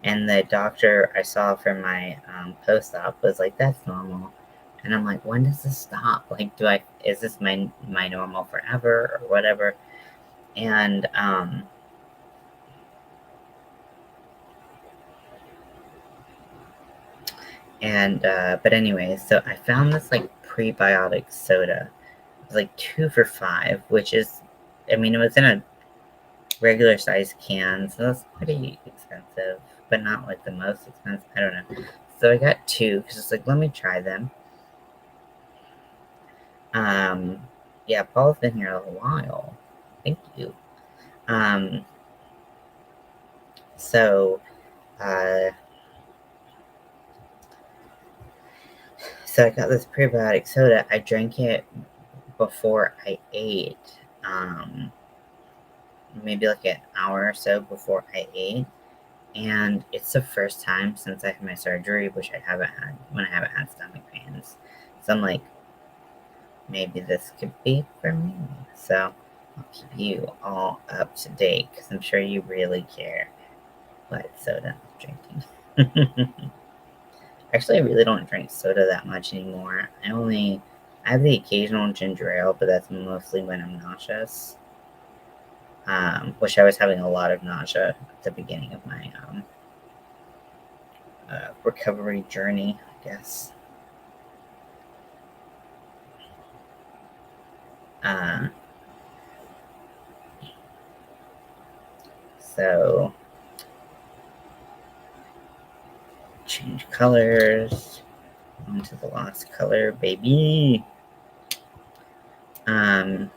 And the doctor I saw for my post-op was like, "That's normal." And I'm like, "When does this stop? Like, is this my normal forever or whatever?" And but anyway, so I found this like prebiotic soda. It was like 2 for $5, which is, I mean, it was in a regular size can, so that's pretty expensive, but not like the most expensive. I don't know. So I got two because it's like, let me try them. Um, yeah, Paul's been here a while. Thank you. Um, so, uh, so I got this prebiotic soda. I drank it before I ate. Maybe like an hour or so before I ate. And it's the first time since I had my surgery, which I haven't had when I haven't had stomach pains. So I'm like, maybe this could be for me. So I'll keep you all up to date because I'm sure you really care what soda I'm drinking. Actually, I really don't drink soda that much anymore. I have the occasional ginger ale, but that's mostly when I'm nauseous. Which I was having a lot of nausea at the beginning of my recovery journey, I guess. Uh, so change colors onto the last color, baby. Um,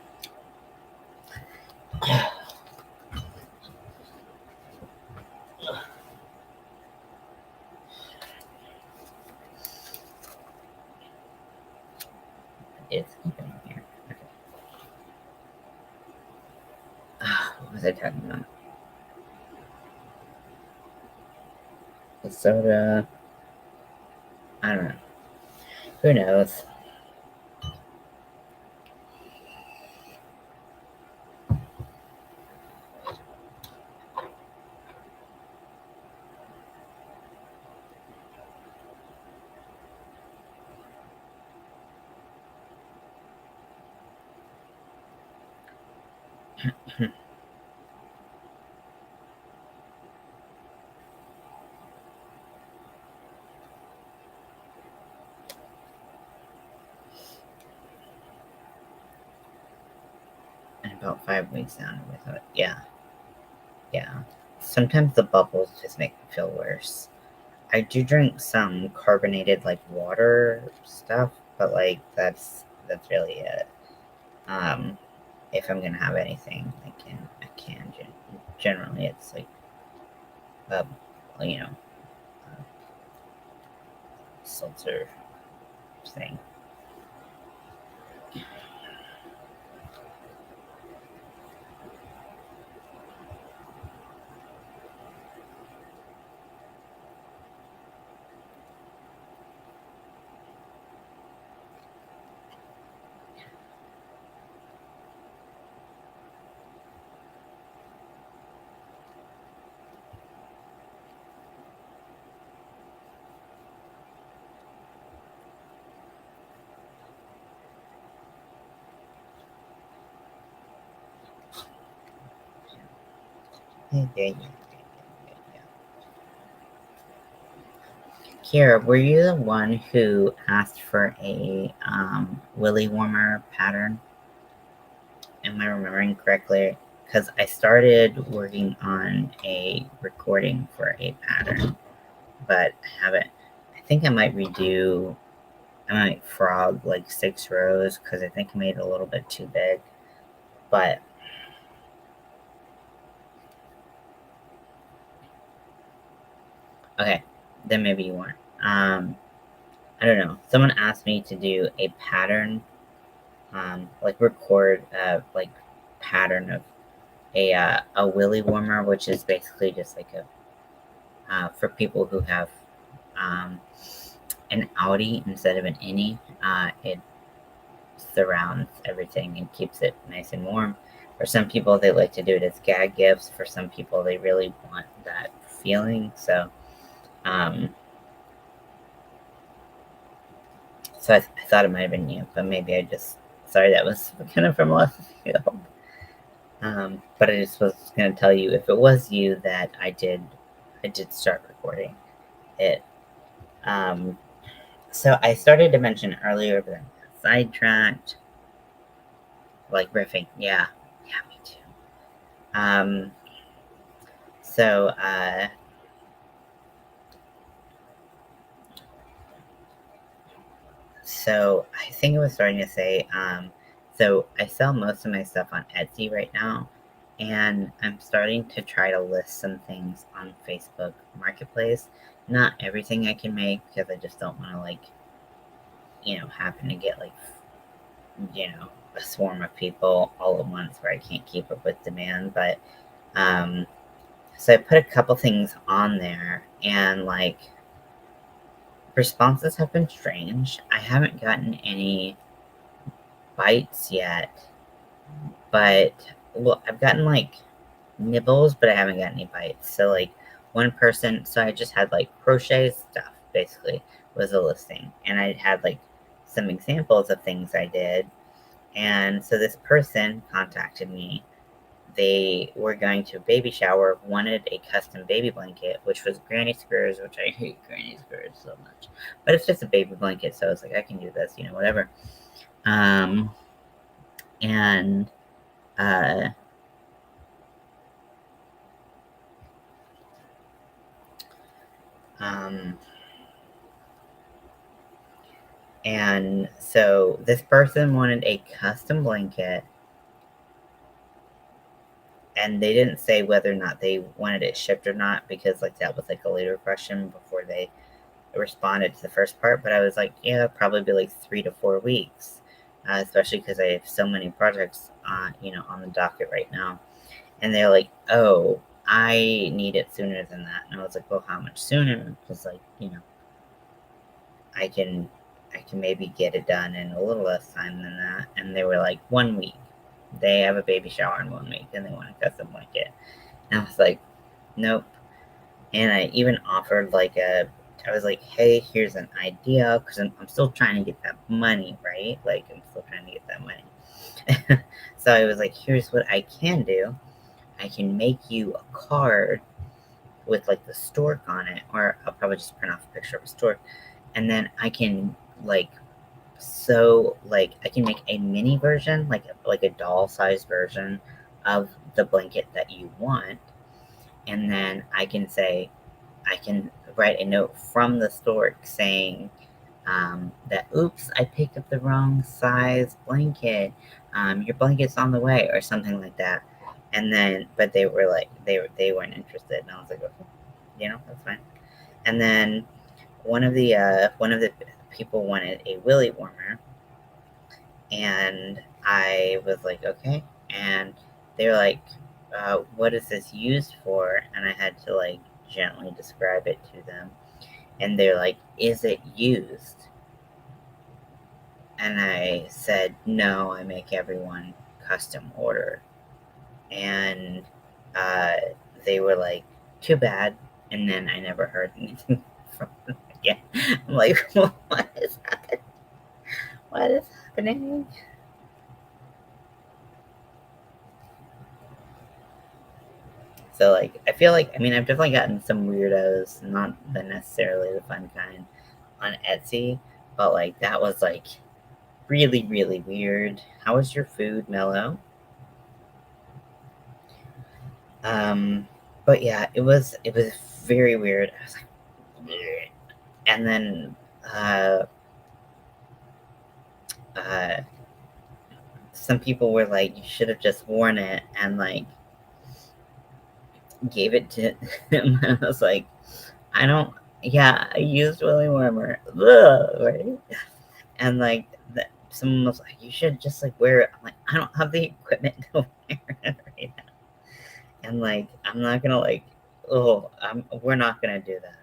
it's happening here. Okay. What was I talking about? The soda. I don't know. Who knows? And about 5 weeks down with it. Yeah. Yeah. Sometimes the bubbles just make me feel worse. I do drink some carbonated like water stuff, but like that's really it. Um, if I'm gonna have anything, I can. Generally, it's like a you know a seltzer thing. Yeah. Kira, were you the one who asked for a willy warmer pattern? Am I remembering correctly? Because I started working on a recording for a pattern, but I haven't. I think I might redo. I might frog like 6 rows because I think I made it a little bit too big. But okay, then maybe you weren't. I don't know. Someone asked me to do a pattern, like record a like pattern of a willy warmer, which is basically just like a for people who have um, an outie instead of an innie. It surrounds everything and keeps it nice and warm. For some people, they like to do it as gag gifts. For some people, they really want that feeling. So I thought it might have been you, but maybe I just, sorry, that was kind of from left field. But I just was going to tell you, if it was you, that I did start recording it. So I started to mention earlier, but then sidetracked, like riffing. Yeah, me too. Um, so I think I was starting to say, so I sell most of my stuff on Etsy right now, and I'm starting to try to list some things on Facebook Marketplace. Not everything I can make, because I just don't want to, like, happen to get, like, a swarm of people all at once where I can't keep up with demand. But so I put a couple things on there, and, like, responses have been strange. I haven't gotten any bites yet, but, well, I've gotten, like, nibbles, but I haven't gotten any bites. So, like, one person, so I just had, like, crochet stuff, basically, was a listing, and I had, like, some examples of things I did. And so this person contacted me. They were going to a baby shower, wanted a custom baby blanket, which was granny squares, which I hate granny squares so much. But it's just a baby blanket, so it's like, I can do this, whatever. And uh, um, and so this person wanted a custom blanket, and they didn't say whether or not they wanted it shipped or not, because, like, that was, like, a later question before they responded to the first part. But I was like, yeah, it'll probably be like 3 to 4 weeks, especially because I have so many projects, on the docket right now. And they're like, oh, I need it sooner than that. And I was like, well, how much sooner? Because, like, I can maybe get it done in a little less time than that. And they were like, 1 week. They have a baby shower in 1 week, and they want a custom blanket. And I was like, nope. And I even offered, like, I was like, hey, here's an idea, because I'm still trying to get that money, right? Like, I'm still trying to get that money. So I was like, here's what I can do. I can make you a card with, like, the stork on it, or I'll probably just print off a picture of a stork. And then I can, like, I can make a mini version, like a doll-sized version of the blanket that you want. And then I can write a note from the stork saying, that, oops, I picked up the wrong size blanket. Your blanket's on the way, or something like that. And then, but they were like, they weren't interested. And I was like, okay, that's fine. And then one of the people wanted a willy warmer, and I was like, okay. And they were like, what is this used for? And I had to, like, gently describe it to them. And they're like, is it used? And I said, no, I make everyone custom order. And uh, they were like, too bad. And then I never heard anything from them again. I'm like, what is happening? What is happening? So, like, I feel like, I mean, I've definitely gotten some weirdos, not necessarily the fun kind, on Etsy, but, like, that was, like, really, really weird. How was your food, Mello? Um, but yeah, it was very weird. I was like, "Bleh." And then uh, some people were like, you should have just worn it, and, like, gave it to him. And I was like, I don't. Yeah, I used Willy Warmer, right? And, like, someone was like, you should just, like, wear it. I'm like, I don't have the equipment to wear it right now. And, like, I'm not gonna, like, we're not gonna do that.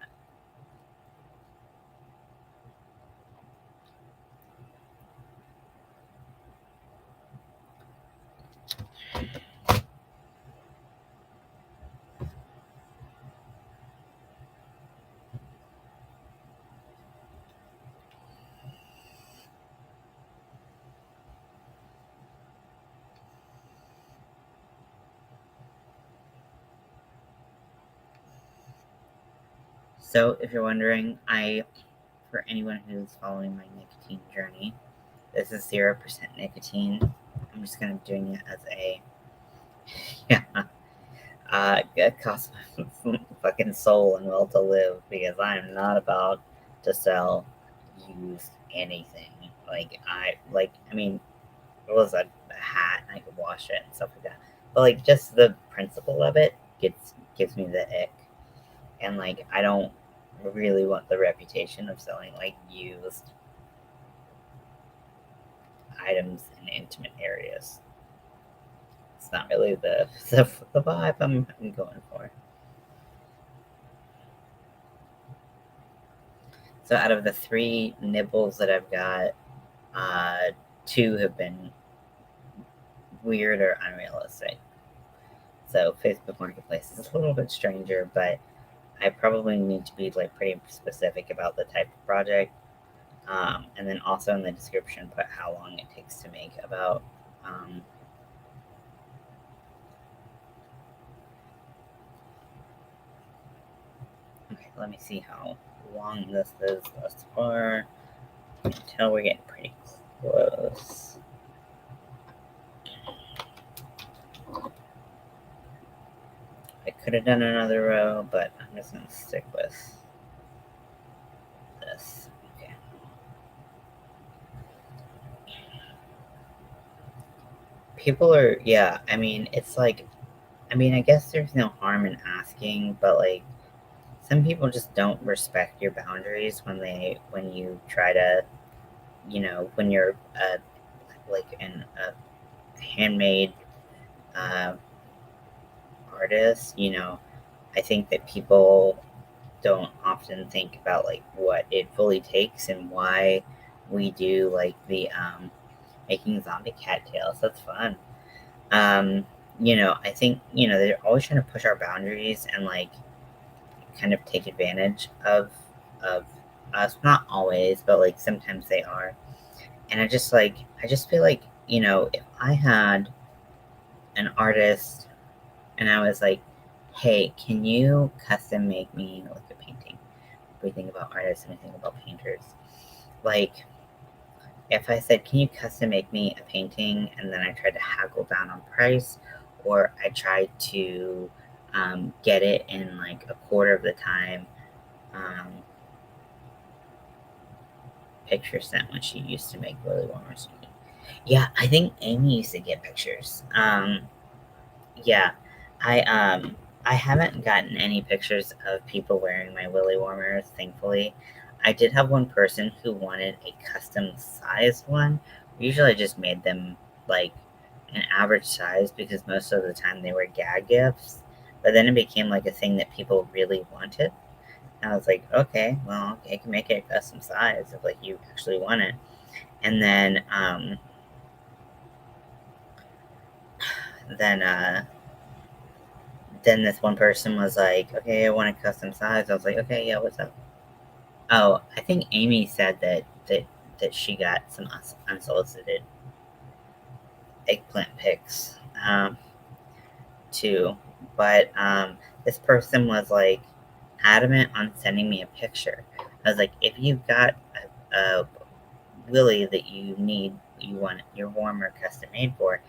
So, if you're wondering, for anyone who's following my nicotine journey, this is 0% nicotine. I'm just kind of doing it as a, yeah, it costs my fucking soul and will to live because I am not about to sell used anything. I mean, it was a hat and I could wash it and stuff like that. But like, just the principle of it gives me the ick, and like, I don't really want the reputation of selling like used items in intimate areas. It's not really the vibe I'm going for. So out of the three nibbles that I've got, uh, two have been weird or unrealistic. So Facebook Marketplace is a little bit stranger, but I probably need to be like pretty specific about the type of project, and then also in the description put how long it takes to make. About okay, let me see how long this is thus far. Until we're getting pretty close. I could have done another row, but I'm just gonna stick with this. Okay. People are, yeah. I mean, it's like, I mean, I guess there's no harm in asking, but like, some people just don't respect your boundaries when you try to, when you're like a handmade uh, artist. I think that people don't often think about like what it fully takes and why we do like the making zombie cattails. That's fun. I think they're always trying to push our boundaries and like kind of take advantage of us. Not always, but like sometimes they are. And I just feel like if I had an artist and I was like, hey, can you custom make me like a painting? We think about artists and we think about painters. Like, if I said, can you custom make me a painting? And then I tried to haggle down on price, or I tried to get it in like a quarter of the time um, picture sent when she used to make Willy Warmers. Yeah, I think Amy used to get pictures. Yeah, I um I haven't gotten any pictures of people wearing my Willy warmers, thankfully. I did have one person who wanted a custom sized one. Usually I just made them like an average size because most of the time they were gag gifts. But then it became like a thing that people really wanted. And I was like, okay, well, I can make it a custom size if like you actually want it. And then then this one person was like, okay, I want a custom size. I was like, okay, yeah, what's up? Oh, I think Amy said that she got some unsolicited eggplant pics too, but this person was like adamant on sending me a picture. I was like, if you've got a willy that you want your warmer custom made for,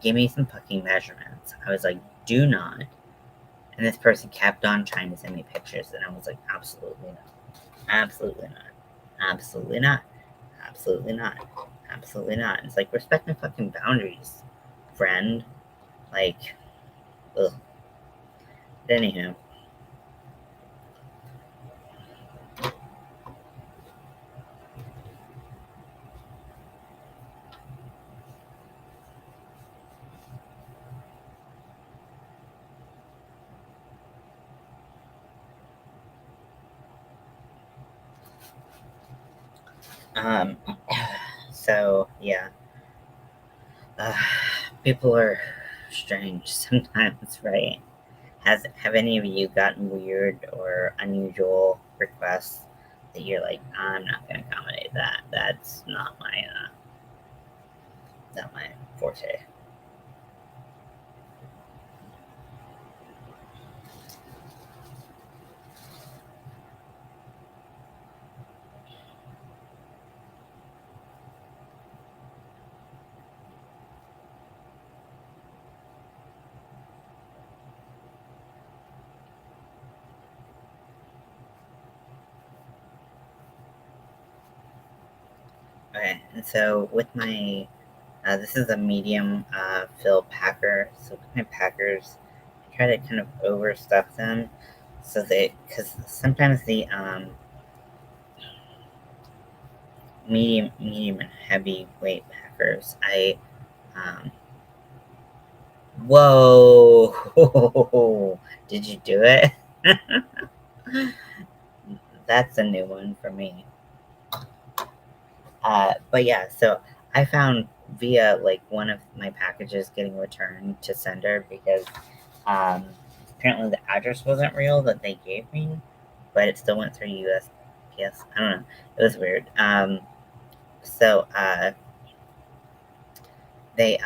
give me some fucking measurements. I was like, do not. And this person kept on trying to send me pictures, and I was like, absolutely not. Absolutely not. Absolutely not. Absolutely not. Absolutely not. It's like, respect my fucking boundaries, friend. Like, ugh. But anywho, um, so yeah, uh, people are strange sometimes, right? Have any of you gotten weird or unusual requests that you're like, I'm not gonna accommodate that. That's not my forte. Okay, and so with my this is a medium fill packer. So with my packers, I try to kind of overstuff them so they because sometimes the medium and heavy weight packers, um, whoa, did you do it? That's a new one for me. But yeah, so I found via like one of my packages getting returned to sender because um, apparently the address wasn't real that they gave me, but it still went through USPS. I don't know. It was weird. So they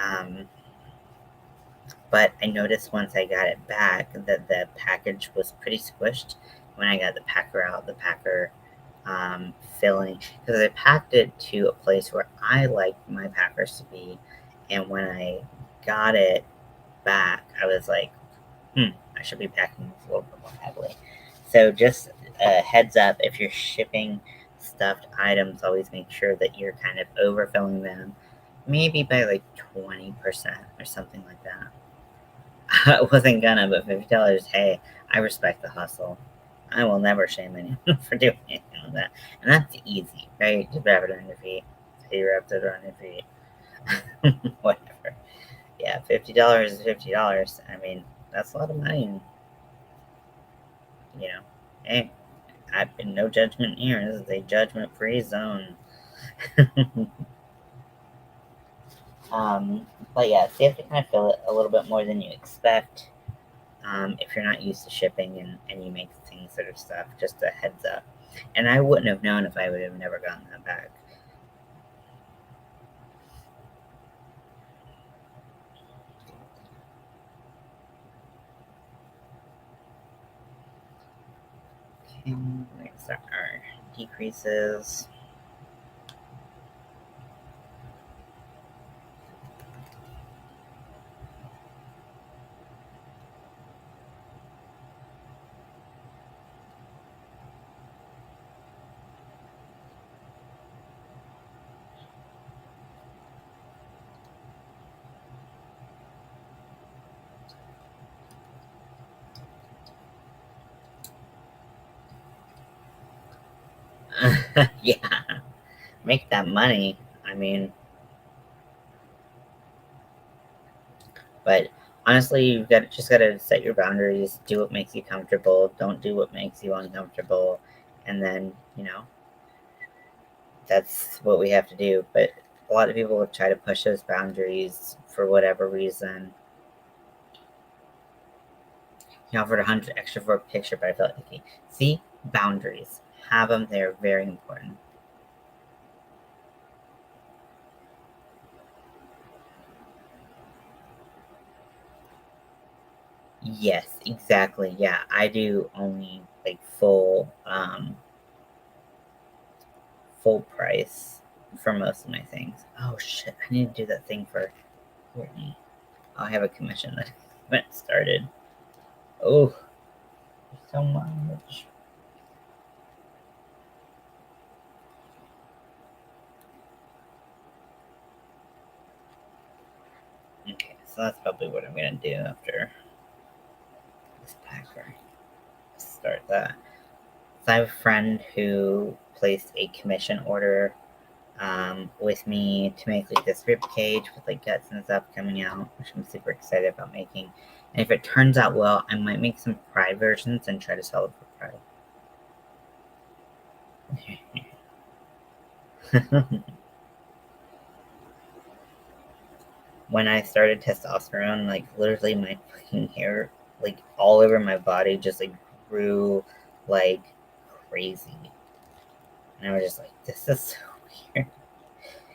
but I noticed once I got it back that the package was pretty squished. When I got the packer out, the packer filling, because I packed it to a place where I like my packers to be, and when I got it back, I was like, I should be packing this a little bit more heavily. So just a heads up, if you're shipping stuffed items, always make sure that you're kind of overfilling them, maybe by like 20% or something like that. I wasn't gonna, but $50, hey, I respect the hustle. I will never shame anyone for doing anything like that. And that's easy, right? Just wrap it on your feet. Say you wrapped it on your feet. Whatever. Yeah, $50 is $50. I mean, that's a lot of money. And, you know, hey, I've been no judgment here. This is a judgment free zone. um, but yeah, so you have to kind of fill it a little bit more than you expect. If you're not used to shipping and you make things sort of stuff, just a heads up. And I wouldn't have known if I would have never gotten that back. Okay, next are our decreases. Yeah, make that money. I mean, but honestly, you've got just got to set your boundaries. Do what makes you comfortable. Don't do what makes you uncomfortable. And then that's what we have to do. But a lot of people try to push those boundaries for whatever reason. He offered 100 extra for a picture, but I felt like, okay, see, boundaries. Have them. They're very important. Yes, exactly. Yeah, I do only like full price for most of my things. Oh shit, I need to do that thing for Courtney. I have a commission that I haven't started. Oh, so much. Okay, so that's probably what I'm gonna do after this packer. Start that. So I have a friend who placed a commission order with me to make like this rib cage with like guts and stuff coming out, which I'm super excited about making. And if it turns out well, I might make some fry versions and try to sell it for fry. When I started testosterone, like literally my fucking hair, like all over my body, just like grew like crazy. And I was just like, this is so weird.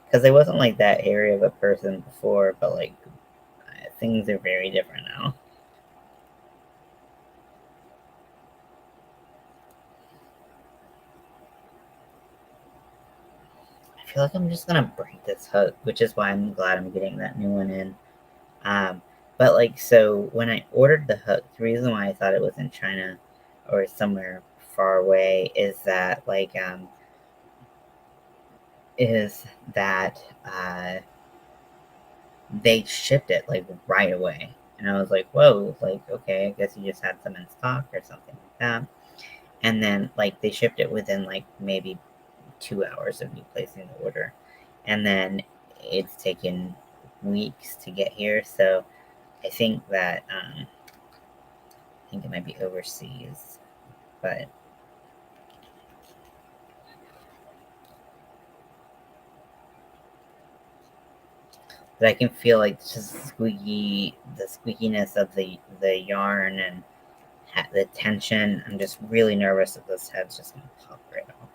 Because I wasn't like that hairy of a person before, but like things are very different now. I feel like I'm just gonna break this hook, which is why I'm glad I'm getting that new one in. Um, but like, so when I ordered the hook, the reason why I thought it was in China or somewhere far away is that like is that they shipped it like right away. And I was like, whoa, like, okay, I guess you just had some in stock or something like that. And then, like, they shipped it within like maybe 2 hours of me placing the order. And then it's taken weeks to get here. So I think that, I think it might be overseas, but I can feel like just the squeakiness of the yarn and the tension. I'm just really nervous that this head's just gonna pop right off.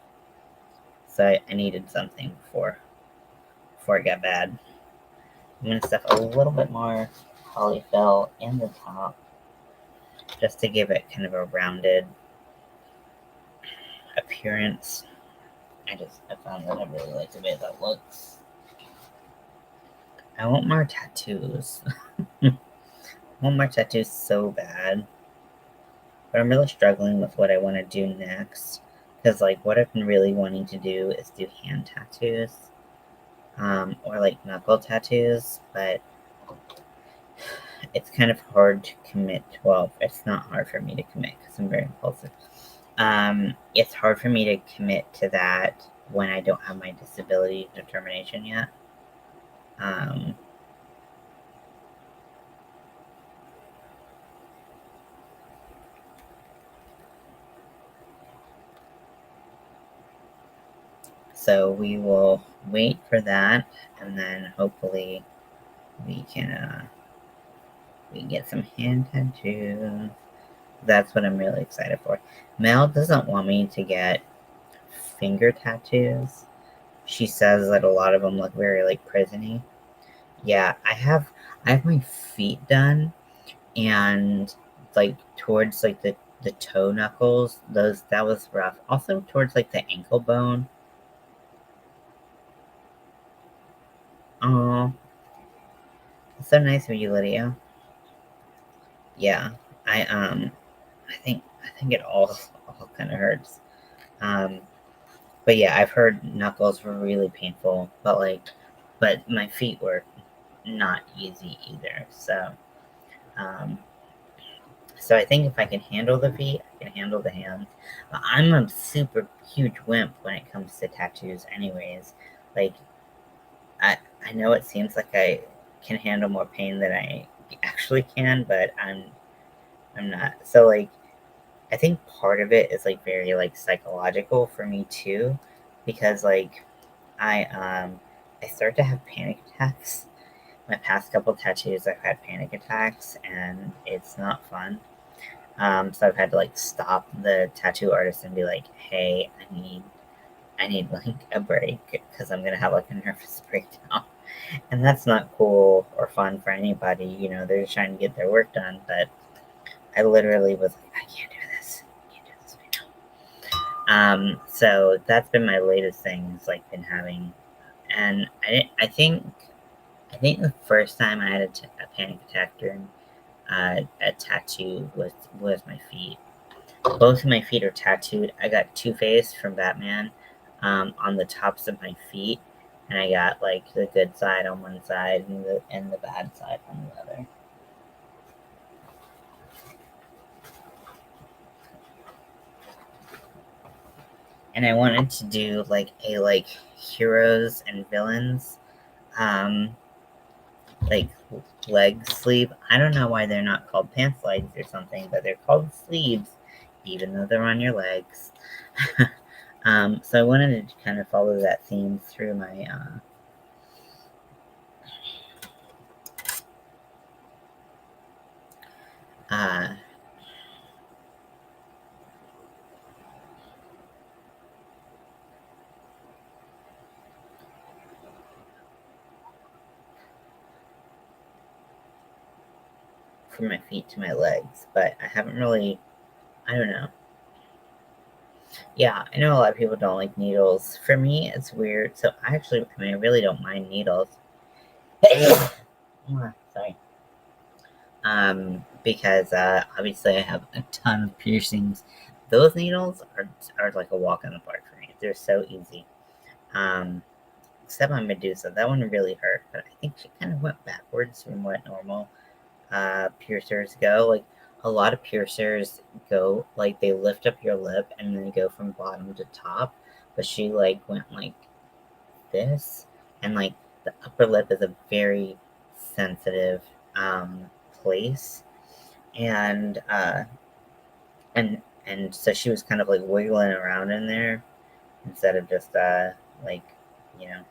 So I needed something before it got bad. I'm gonna stuff a little bit more polyfill in the top just to give it kind of a rounded appearance. I found that I really like the way that looks. I want more tattoos. I want more tattoos so bad. But I'm really struggling with what I want to do next. Because, like, what I've been really wanting to do is do hand tattoos. Or, like, knuckle tattoos. But it's kind of hard to commit. Well, it's not hard for me to commit because I'm very impulsive. It's hard for me to commit to that when I don't have my disability determination yet. Um, so we will wait for that, and then hopefully we can get some hand tattoos. That's what I'm really excited for. Mel doesn't want me to get finger tattoos. She says that a lot of them look very like prisony. Yeah, I have my feet done, and like towards like the toe knuckles, those that was rough. Also towards like the ankle bone. Oh, so nice of you, Lydia. Yeah, I I think it all kind of hurts. Um, but yeah, I've heard knuckles were really painful, but my feet were not easy either. Um, so I think if I can handle the feet, I can handle the hands. I'm a super huge wimp when it comes to tattoos, anyways. Like I know it seems like I can handle more pain than I actually can, but I'm not. So like I think part of it is like very like psychological for me too, because like I I start to have panic attacks. My past couple tattoos, I've had panic attacks, and it's not fun. So I've had to like stop the tattoo artist and be like, "Hey, I need like a break because I'm gonna have like a nervous breakdown," and that's not cool or fun for anybody. You know, they're just trying to get their work done, but I literally was like, "I can't do this. I can't do this right now." So that's been my latest thing. Is like been having, and I think the first time I had a panic attack during a tattoo was my feet. Both of my feet are tattooed. I got Two-Face from Batman on the tops of my feet, and I got like the good side on one side and the bad side on the other. And I wanted to do like a like heroes and villains um like leg sleeve. I don't know why they're not called pants legs or something, but they're called sleeves, even though they're on your legs. So I wanted to kind of follow that theme through my uh, from my feet to my legs, but I haven't really. I don't know. Yeah, I know a lot of people don't like needles. For me, it's weird. So I mean, I really don't mind needles. Sorry. Because obviously I have a ton of piercings. Those needles are like a walk in the park for me. They're so easy. Um, except on Medusa. That one really hurt, but I think she kind of went backwards from what normal piercers go. Like a lot of piercers go like they lift up your lip and then go from bottom to top, but she like went like this, and like the upper lip is a very sensitive place, and and so she was kind of like wiggling around in there instead of just like you know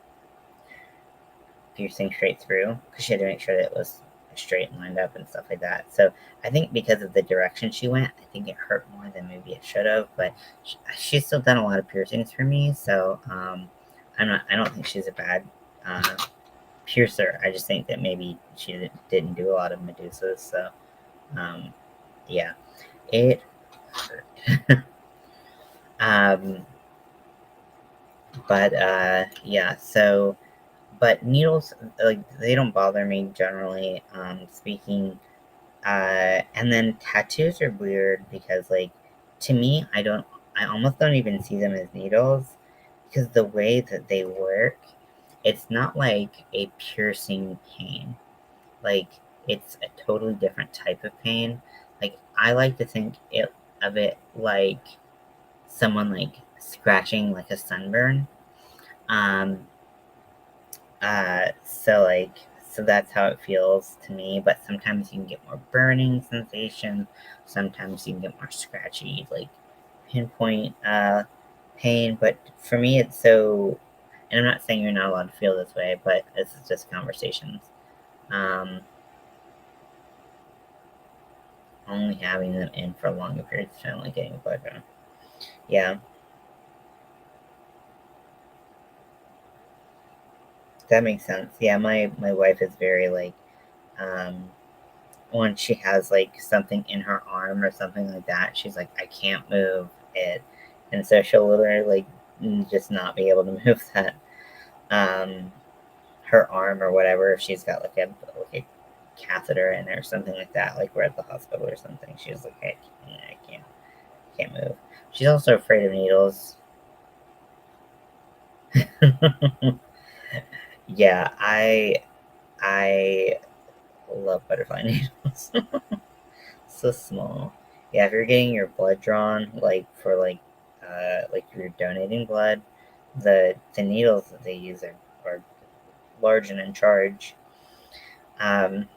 piercing straight through, because she had to make sure that it was straight and lined up and stuff like that. So I think because of the direction she went, I think it hurt more than maybe it should have. But she's still done a lot of piercings for me, so I don't think she's a bad uh, piercer. I just think that maybe she didn't do a lot of Medusas. So um, yeah, it hurt. um, but yeah, so but needles, like, they don't bother me generally, speaking. And then tattoos are weird because, like, to me, I almost don't even see them as needles because the way that they work, it's not like a piercing pain. Like, it's a totally different type of pain. Like, I like to think of it like someone like scratching like a sunburn. Um, so that's how it feels to me. But sometimes you can get more burning sensation. Sometimes you can get more scratchy, like pinpoint pain. But for me, it's so. And I'm not saying you're not allowed to feel this way, but this is just conversations. Um, Only having them in for longer periods of time, like getting a blood drawn. Yeah, that makes sense. Yeah, my wife is very like um when she has like something in her arm or something like that, she's like, I can't move it. And so she'll literally like just not be able to move that um her arm or whatever if she's got like a catheter in it or something like that, like we're at the hospital or something. She's like, hey, I can't move. She's also afraid of needles. Yeah, I love butterfly needles. So small. Yeah, if you're getting your blood drawn, like for like you're donating blood, the needles that they use are large and in charge. Um,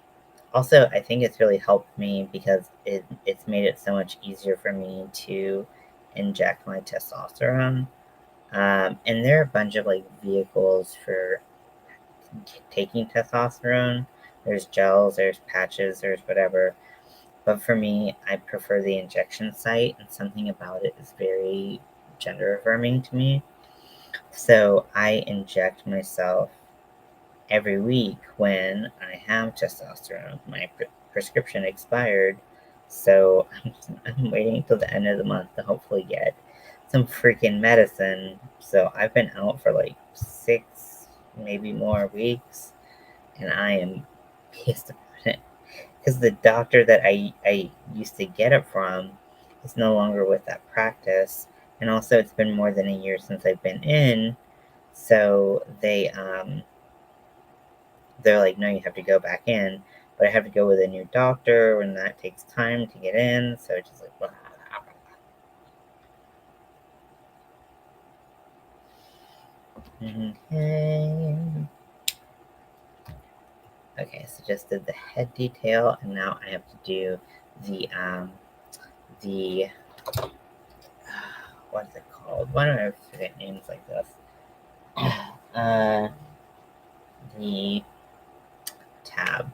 Also, I think it's really helped me because it's made it so much easier for me to inject my testosterone. And there are a bunch of like vehicles for taking testosterone. There's gels, there's patches, there's whatever. But for me, I prefer the injection site, and something about it is very gender affirming to me. So I inject myself every week when I have testosterone. My prescription expired, so I'm waiting until the end of the month to hopefully get some freaking medicine. So I've been out for like 6, maybe more weeks, and I am pissed about it because the doctor that I used to get it from is no longer with that practice. And also, it's been more than a year since I've been in. So they're like, no, you have to go back in. But I have to go with a new doctor, and that takes time to get in. So it's just like, blah, blah, blah. Okay. Okay, so just did the head detail, and now I have to do the what is it called? Why do I forget names like this? Uh, the tab.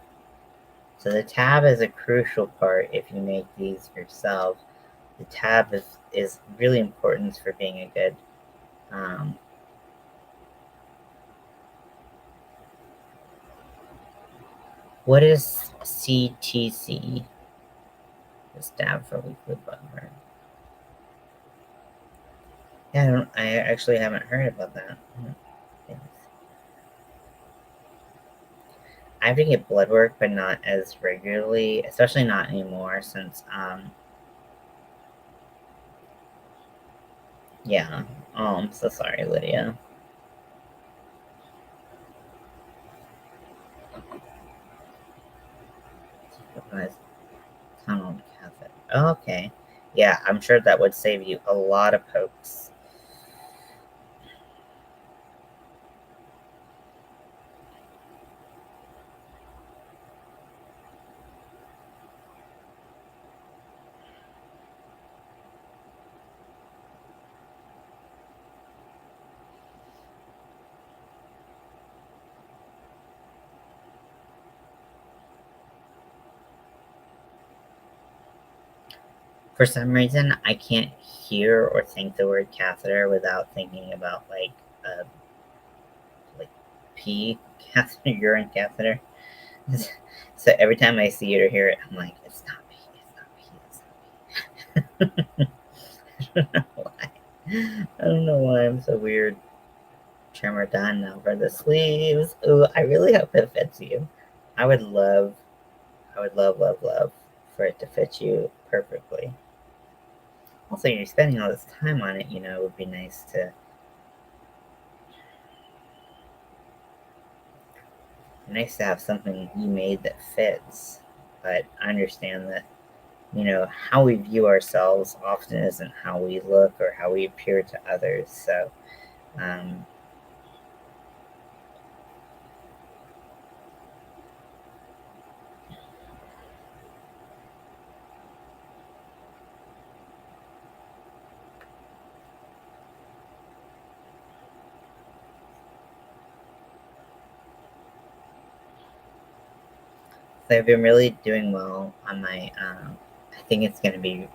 So the tab is a crucial part if you make these yourself. The tab is really important for being a good. Um, what is CTC? The tab for weekly blood work. Yeah, I actually haven't heard about that. I have to get blood work, but not as regularly, especially not anymore since yeah. Oh, I'm so sorry, Lydia. Okay. Yeah, I'm sure that would save you a lot of pokes. For some reason, I can't hear or think the word catheter without thinking about like pee catheter, urine catheter. So every time I see it or hear it, I'm like, it's not pee, it's not pee, it's not pee. I don't know why. I don't know why I'm so weird. Trimmer done now for the sleeves. Ooh, I really hope it fits you. I would love, love for it to fit you perfectly. Also, you're spending all this time on it, it would be nice to have something you made that fits. But I understand that, how we view ourselves often isn't how we look or how we appear to others. So, um, so I've been really doing well on my. I think it's going to be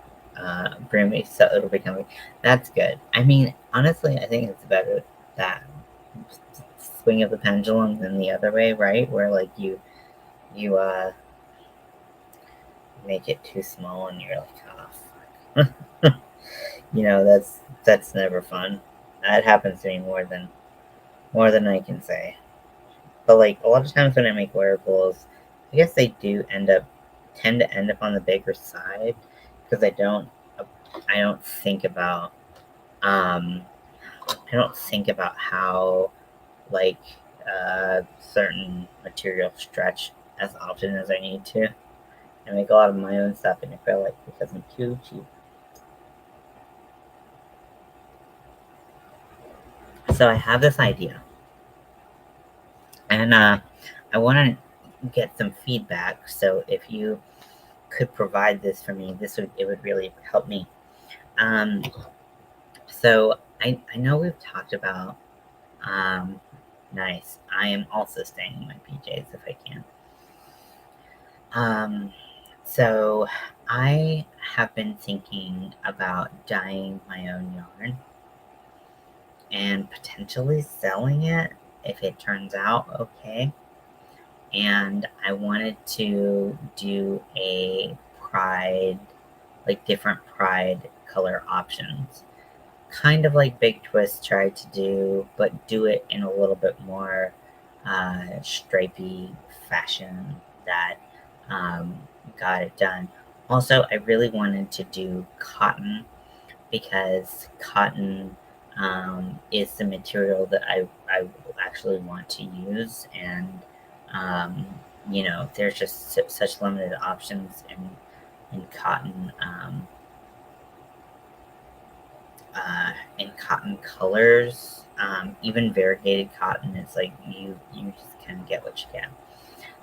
broomy, so it'll be coming. That's good. I mean, honestly, I think it's better that swing of the pendulum than the other way, right? Where like you make it too small and you're like, oh, fuck. That's never fun. That happens to me more than I can say. But like a lot of times when I make wearables, I guess they do tend to end up on the bigger side because I don't think about um I don't think about how like certain materials stretch as often as I need to. I make a lot of my own stuff and I feel like because I'm too cheap. So I have this idea and I want to get some feedback. So if you could provide this for me, it would really help me. Um, so I know we've talked about nice. I am also staying in my PJs if I can. Um, so I have been thinking about dyeing my own yarn and potentially selling it if it turns out okay. And I wanted to do a pride, like different pride color options. Kind of like Big Twist tried to do, but do it in a little bit more stripy fashion that um, got it done. Also, I really wanted to do cotton because cotton is the material that I actually want to use, and um, there's just such limited options in cotton. In cotton colors, even variegated cotton, it's like you just kind of get what you get.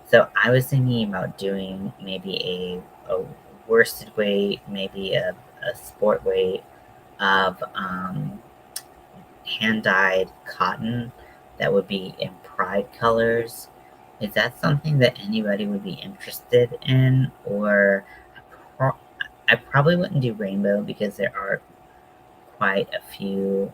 So I was thinking about doing maybe a worsted weight, maybe a sport weight of hand dyed cotton that would be in pride colors. Is that something that anybody would be interested in? Or pro- I probably wouldn't do rainbow because quite a few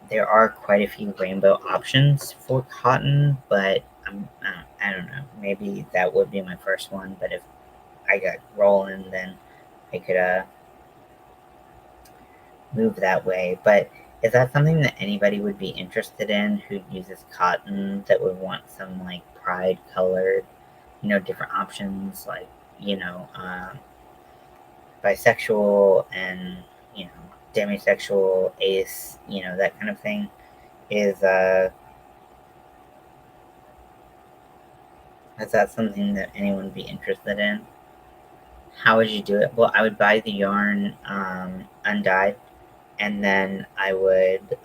there are quite a few rainbow options for cotton, but I don't know. Maybe that would be my first one, but if I got rolling, then I could move that way. But is that something that anybody would be interested in who uses cotton that would want some like pride colored, different options like, you know, um, bisexual and, you know, demisexual, ace, that kind of thing? Is is that something that anyone would be interested in? How would you do it? Well, I would buy the yarn undyed, and then I would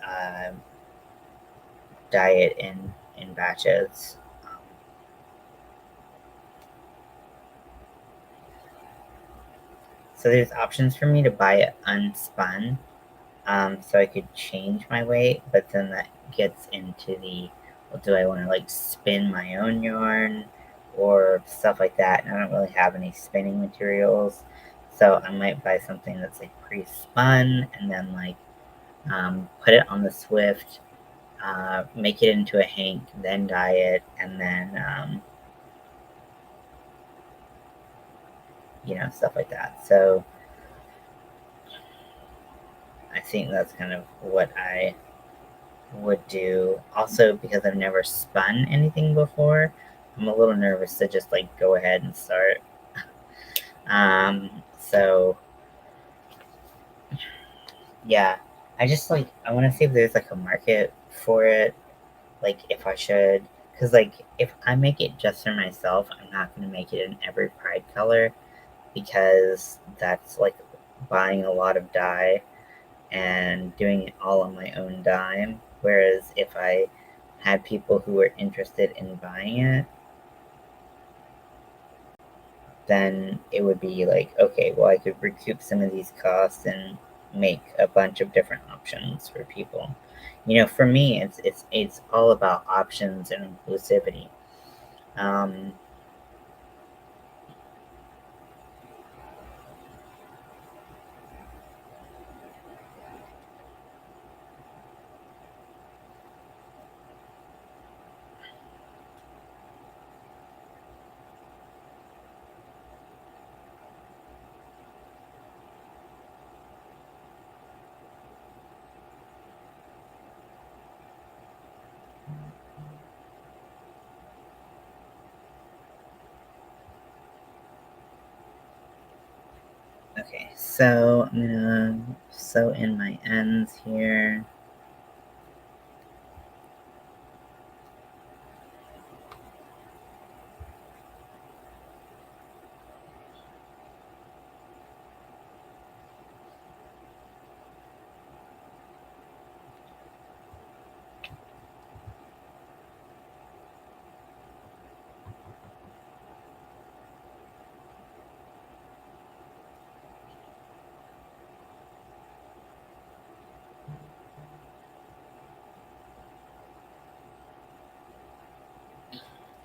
dye it in batches. Um, so there's options for me to buy it unspun, so I could change my weight, but then that gets into the, well, do I want to like spin my own yarn or stuff like that? And I don't really have any spinning materials, so I might buy something that's like pre-spun and then like put it on the Swift, make it into a hank, then dye it, and then stuff like that. So I think that's kind of what I would do. Also, because I've never spun anything before, I'm a little nervous to just like go ahead and start. So yeah, I just like I want to see if there's like a market for it. Like if I should, because like if I make it just for myself, I'm not gonna make it in every pride color because that's like buying a lot of dye and doing it all on my own dime. Whereas if I had people who were interested in buying it, then it would be like, okay, well, I could recoup some of these costs and make a bunch of different options for people. For me, it's all about options and inclusivity. Um, okay, so I'm gonna sew in my ends here.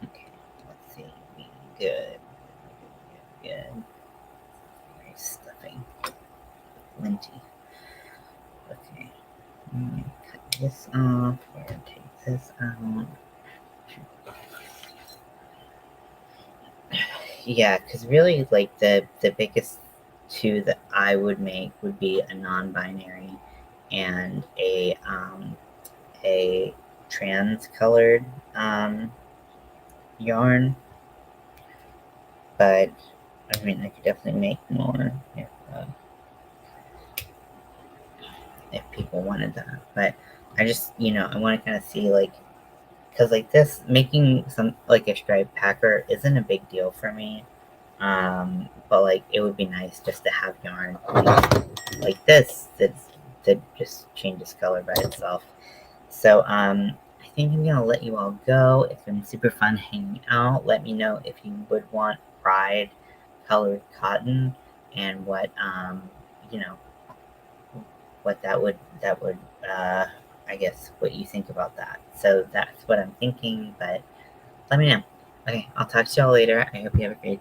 Okay, let's see. Good. Good. Very stuffing. Linty. Okay. Cut this off or take this out. Yeah, because really, like the biggest two that I would make would be a non-binary and a trans-colored yarn. But I mean, I could definitely make more if people wanted that. But I just I want to kind of see like because like this making some like a striped packer isn't a big deal for me. But like it would be nice just to have yarn like this that just changes color by itself. So I think I'm gonna let you all go. It's been super fun hanging out. Let me know if you would want pride colored cotton and what you know what that would I guess what you think about that. So that's what I'm thinking, but let me know. Okay, I'll talk to y'all later. I hope you have a great